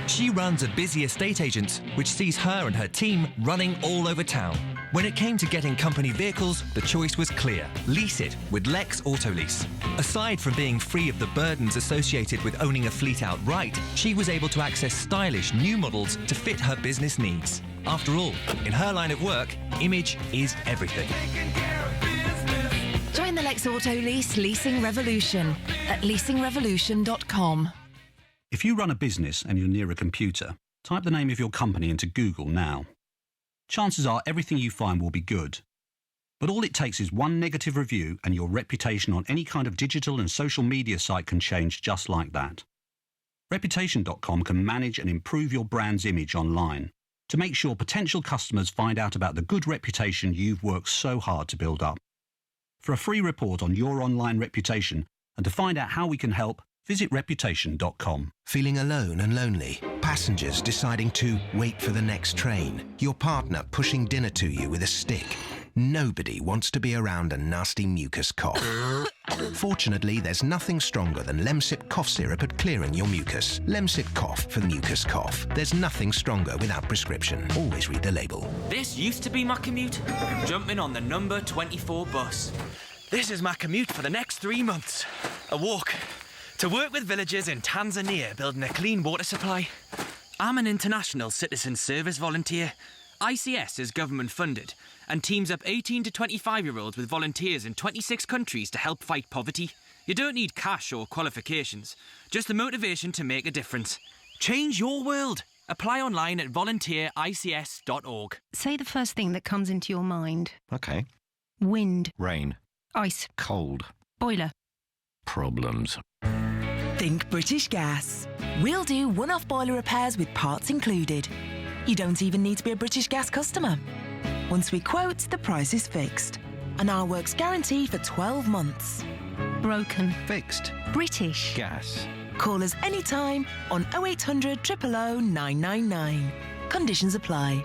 She runs a busy estate agent, which sees her and her team running all over town. When it came to getting company vehicles, the choice was clear. Lease it with Lex Autolease. Aside from being free of the burdens associated with owning a fleet outright, she was able to access stylish new models to fit her business needs. After all, in her line of work, image is everything. Join the Lex Autolease leasing revolution at leasingrevolution.com. If you run a business and you're near a computer, type the name of your company into Google now. Chances are everything you find will be good. But all it takes is one negative review and your reputation on any kind of digital and social media site can change just like that. Reputation.com can manage and improve your brand's image online to make sure potential customers find out about the good reputation you've worked so hard to build up. For a free report on your online reputation and to find out how we can help, visit Reputation.com. Feeling alone and lonely? Passengers deciding to wait for the next train? Your partner pushing dinner to you with a stick? Nobody wants to be around a nasty mucus cough. Fortunately, there's nothing stronger than Lemsip cough syrup at clearing your mucus. Lemsip cough for mucus cough. There's nothing stronger without prescription. Always read the label. This used to be my commute. Jumping on the number 24 bus. This is my commute for the next 3 months. A walk. To work with villagers in Tanzania building a clean water supply. I'm an international citizen service volunteer. ICS is government funded and teams up 18 to 25-year-olds with volunteers in 26 countries to help fight poverty. You don't need cash or qualifications, just the motivation to make a difference. Change your world. Apply online at volunteerics.org. Say the first thing that comes into your mind. OK. Wind. Rain. Ice. Cold. Boiler. Problems. Think British Gas. We'll do one-off boiler repairs with parts included. You don't even need to be a British Gas customer. Once we quote, the price is fixed. And our work's guaranteed for 12 months. Broken. Fixed. British. Gas. Call us anytime on 0800 000 999. Conditions apply.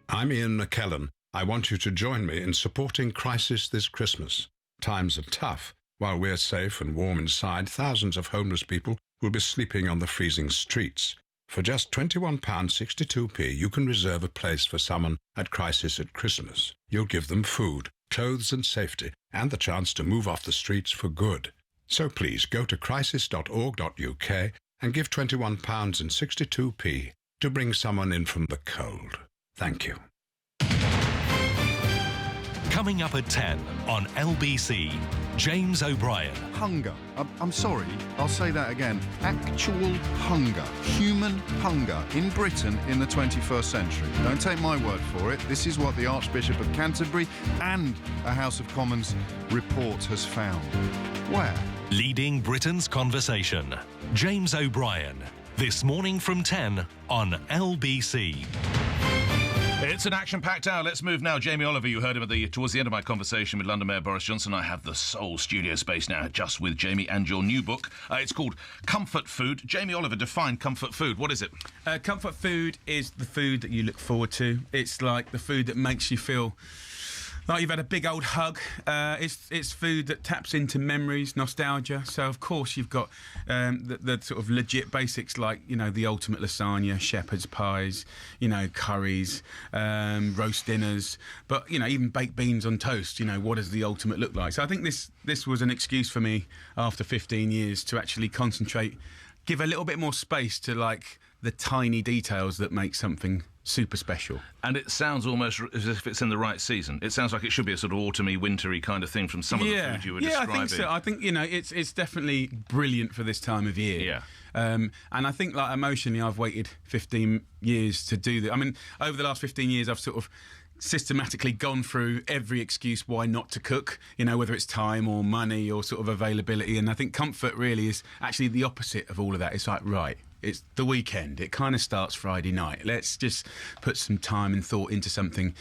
I'm Ian McKellen. I want you to join me in supporting Crisis this Christmas. Times are tough. While we're safe and warm inside, thousands of homeless people will be sleeping on the freezing streets. For just £21.62, you can reserve a place for someone at Crisis at Christmas. You'll give them food, clothes and safety, and the chance to move off the streets for good. So please go to crisis.org.uk and give £21.62 to bring someone in from the cold. Thank you. Coming up at 10 on LBC, James O'Brien. Hunger. I'm sorry, I'll say that again. Actual hunger. Human hunger in Britain in the 21st century. Don't take my word for it. This is what the Archbishop of Canterbury and a House of Commons report has found. Where? Leading Britain's conversation. James O'Brien. This morning from 10 on LBC. It's an action-packed hour. Let's move now. Jamie Oliver, you heard him towards the end of my conversation with London Mayor Boris Johnson. I have the sole studio space now just with Jamie and your new book. It's called Comfort Food. Jamie Oliver, define comfort food. What is it? Comfort food is the food that you look forward to. It's like the food that makes you feel like you've had a big old hug. It's food that taps into memories, nostalgia. So, of course, you've got the sort of legit basics like, you know, the ultimate lasagna, shepherd's pies, you know, curries, roast dinners. But, you know, even baked beans on toast, you know, what does the ultimate look like? So I think this was an excuse for me after 15 years to actually concentrate, give a little bit more space to, like, the tiny details that make something super special. And it sounds almost as if it's in the right season. It sounds like it should be a sort of autumny, wintry kind of thing from some of the food you were describing. Yeah, I think so. I think, you know, it's definitely brilliant for this time of year. Yeah. And I think, like, emotionally, I've waited 15 years to do that. I mean, over the last 15 years, I've sort of systematically gone through every excuse why not to cook, you know, whether it's time or money or sort of availability. And I think comfort really is actually the opposite of all of that. It's like, right, it's the weekend. It kind of starts Friday night. Let's just put some time and thought into something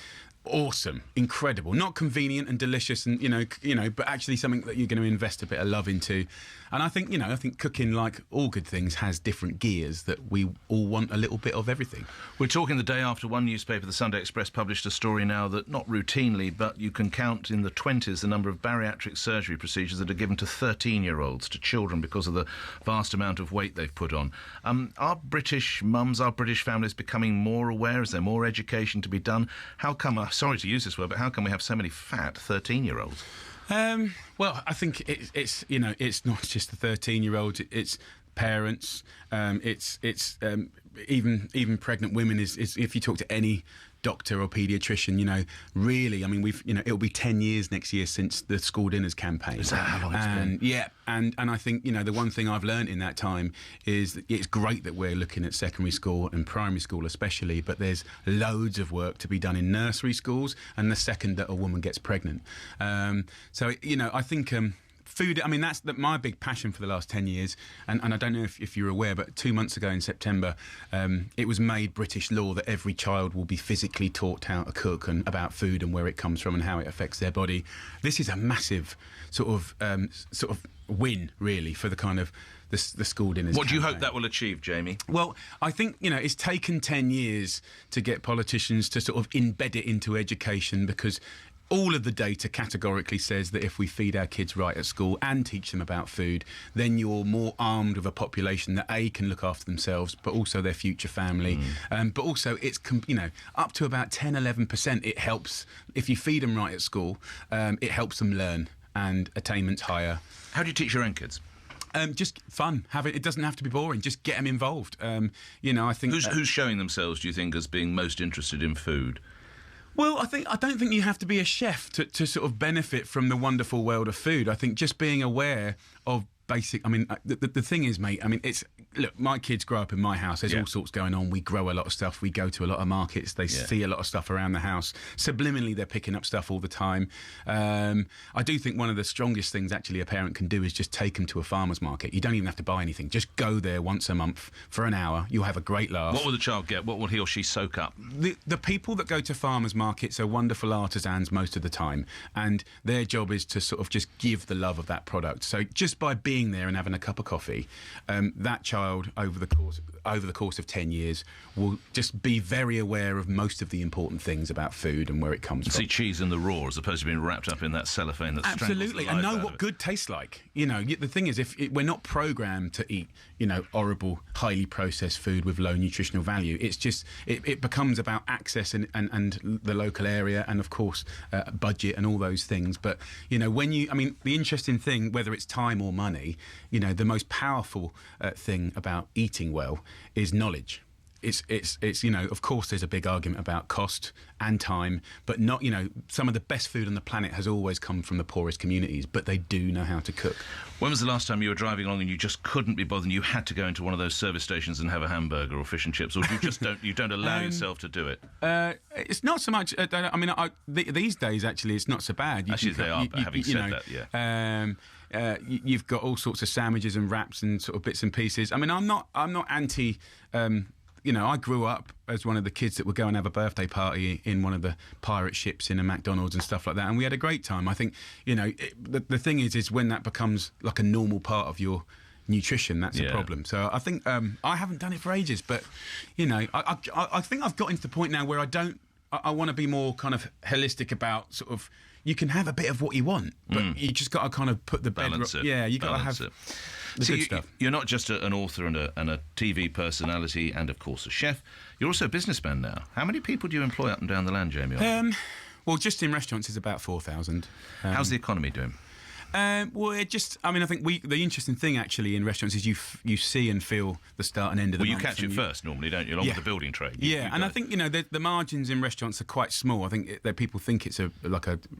awesome, incredible, not convenient and delicious, and you know, but actually something that you're going to invest a bit of love into. And I think, you know, cooking, like all good things, has different gears that we all want a little bit of everything. We're talking the day after one newspaper, the Sunday Express, published a story now that not routinely, but you can count in the 20s the number of bariatric surgery procedures that are given to 13-year-olds, to children, because of the vast amount of weight they've put on. Are British mums, are British families becoming more aware? Is there more education to be done? How come, sorry to use this word, but how come we have so many fat 13-year-olds? Well, I think it's you know, it's not just the 13-year-olds. It's parents. It's even pregnant women. Is if you talk to any doctor or paediatrician, you know, really, I mean, it'll be 10 years next year since the school dinners campaign. Is that how long it's been? Yeah, and I think, you know, the one thing I've learned in that time is that it's great that we're looking at secondary school and primary school especially, but there's loads of work to be done in nursery schools and the second that a woman gets pregnant. So, you know, I think food, I mean, that's my big passion for the last 10 years. And I don't know if you're aware, but 2 months ago in September, it was made British law that every child will be physically taught how to cook and about food and where it comes from and how it affects their body. This is a massive sort of win, really, for the kind of the school dinners. What do you hope that will achieve, Jamie? Well, I think, you know, it's taken 10 years to get politicians to sort of embed it into education, because all of the data categorically says that if we feed our kids right at school and teach them about food, then you're more armed with a population that, A, can look after themselves, but also their future family. But also, it's, you know, up to about 10, 11%, it helps. If you feed them right at school, it helps them learn, and attainment's higher. How do you teach your own kids? Just fun. It doesn't have to be boring. Just get them involved. You know, I think... Who's showing themselves, do you think, as being most interested in food? Well, I don't think you have to be a chef to sort of benefit from the wonderful world of food. I think just being aware of basic. I mean, the thing is, mate. I mean, look. My kids grow up in my house. There's all sorts going on. We grow a lot of stuff. We go to a lot of markets. They see a lot of stuff around the house. Subliminally, they're picking up stuff all the time. I do think one of the strongest things actually a parent can do is just take them to a farmer's market. You don't even have to buy anything. Just go there once a month for an hour. You'll have a great laugh. What will the child get? What will he or she soak up? The people that go to farmers markets are wonderful artisans most of the time, and their job is to sort of just give the love of that product. So just by being there and having a cup of coffee, that child over the course of 10 years will just be very aware of most of the important things about food and where it comes from. See cheese in the raw as opposed to being wrapped up in that cellophane that absolutely, and know what good tastes like. You know, the thing is, we're not programmed to eat, horrible, highly processed food with low nutritional value. It's just it becomes about access and the local area, and of course budget and all those things. But the interesting thing, whether it's time or money, the most powerful thing about eating well is knowledge. It's of course there's a big argument about cost and time, but not, some of the best food on the planet has always come from the poorest communities, but they do know how to cook. When was the last time you were driving along and you just couldn't be bothered and you had to go into one of those service stations and have a hamburger or fish and chips, or you just don't allow yourself to do it? It's not so much. These days actually it's not so bad. Having said that, you've got all sorts of sandwiches and wraps and sort of bits and pieces. I mean, I'm not anti. I grew up as one of the kids that would go and have a birthday party in one of the pirate ships in a McDonald's and stuff like that, and we had a great time. I think, the thing is when that becomes like a normal part of your nutrition, that's a problem. So I think I haven't done it for ages, but, I think I've got into the point now where I want to be more kind of holistic about sort of, you can have a bit of what you want, but you just got to kind of put the balance it. Yeah, you got to have the good stuff. You're not just an author and a TV personality and, of course, a chef. You're also a businessman now. How many people do you employ up and down the land, Jamie? Well, just in restaurants is about 4,000. How's the economy doing? I think the interesting thing actually in restaurants is you see and feel the start and end of the month. Well, you catch it first normally, don't you, along with the building trade? I think the margins in restaurants are quite small. I think that people think it's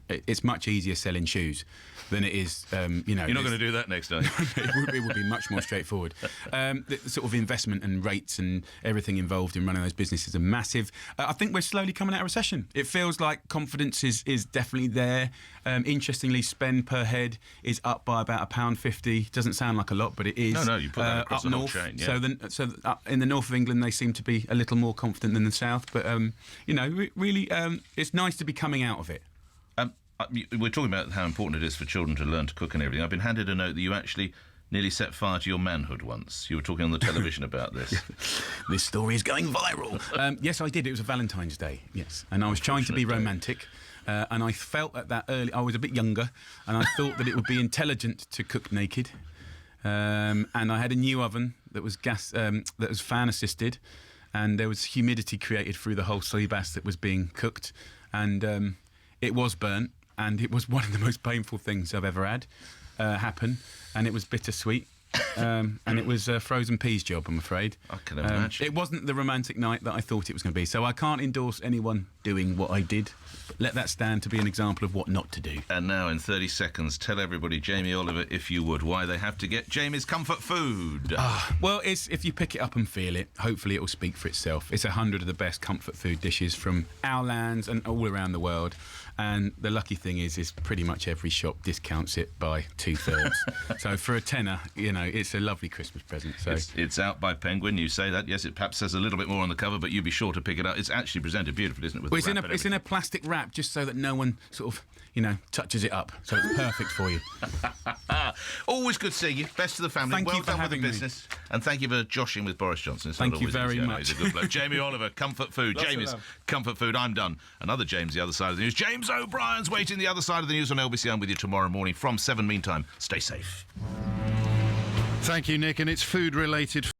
it's much easier selling shoes than it is. You're not going to do that next time. It would be much more straightforward. The sort of investment and rates and everything involved in running those businesses are massive. I think we're slowly coming out of recession. It feels like confidence is definitely there. Interestingly, spend per head is up by about £1.50. Doesn't sound like a lot, but it is. No, you put that across up the whole north. chain. Yeah. So up in the north of England, they seem to be a little more confident than the south. But really, it's nice to be coming out of it. We're talking about how important it is for children to learn to cook and everything. I've been handed a note that you actually nearly set fire to your manhood once. You were talking on the television about this. This story is going viral. Yes, I did. It was a Valentine's Day. Yes, and I was trying to be romantic. And I felt at that early, I was a bit younger, and I thought that it would be intelligent to cook naked. And I had a new oven that was that was fan assisted, and there was humidity created through the whole sea bass that was being cooked, and it was burnt, and it was one of the most painful things I've ever had happen, and it was bittersweet. And it was a frozen peas job, I'm afraid. I can imagine. It wasn't the romantic night that I thought it was going to be, so I can't endorse anyone doing what I did. Let that stand to be an example of what not to do. And now, in 30 seconds, tell everybody, Jamie Oliver, if you would, why they have to get Jamie's comfort food. Well, if you pick it up and feel it, hopefully it will speak for itself. It's 100 of the best comfort food dishes from our lands and all around the world. And the lucky thing is pretty much every shop discounts it by 2/3. So for a tenner, it's a lovely Christmas present. So it's out by Penguin. You say that. Yes, it perhaps says a little bit more on the cover, but you'd be sure to pick it up. It's actually presented beautifully, isn't it? It's in a plastic wrap, just so that no one sort of touches it up. So it's perfect for you. Always good seeing you. Best to the family. Thank you for done having with the business, and thank you for joshing with Boris Johnson. Thank you very much. He's a good bloke. Jamie Oliver, comfort food. Jamie's comfort food. I'm done. Another James, the other side of the news. James O'Brien's waiting the other side of the news on LBC. I'm with you tomorrow morning from 7. Meantime, stay safe. Thank you, Nick, and it's food related.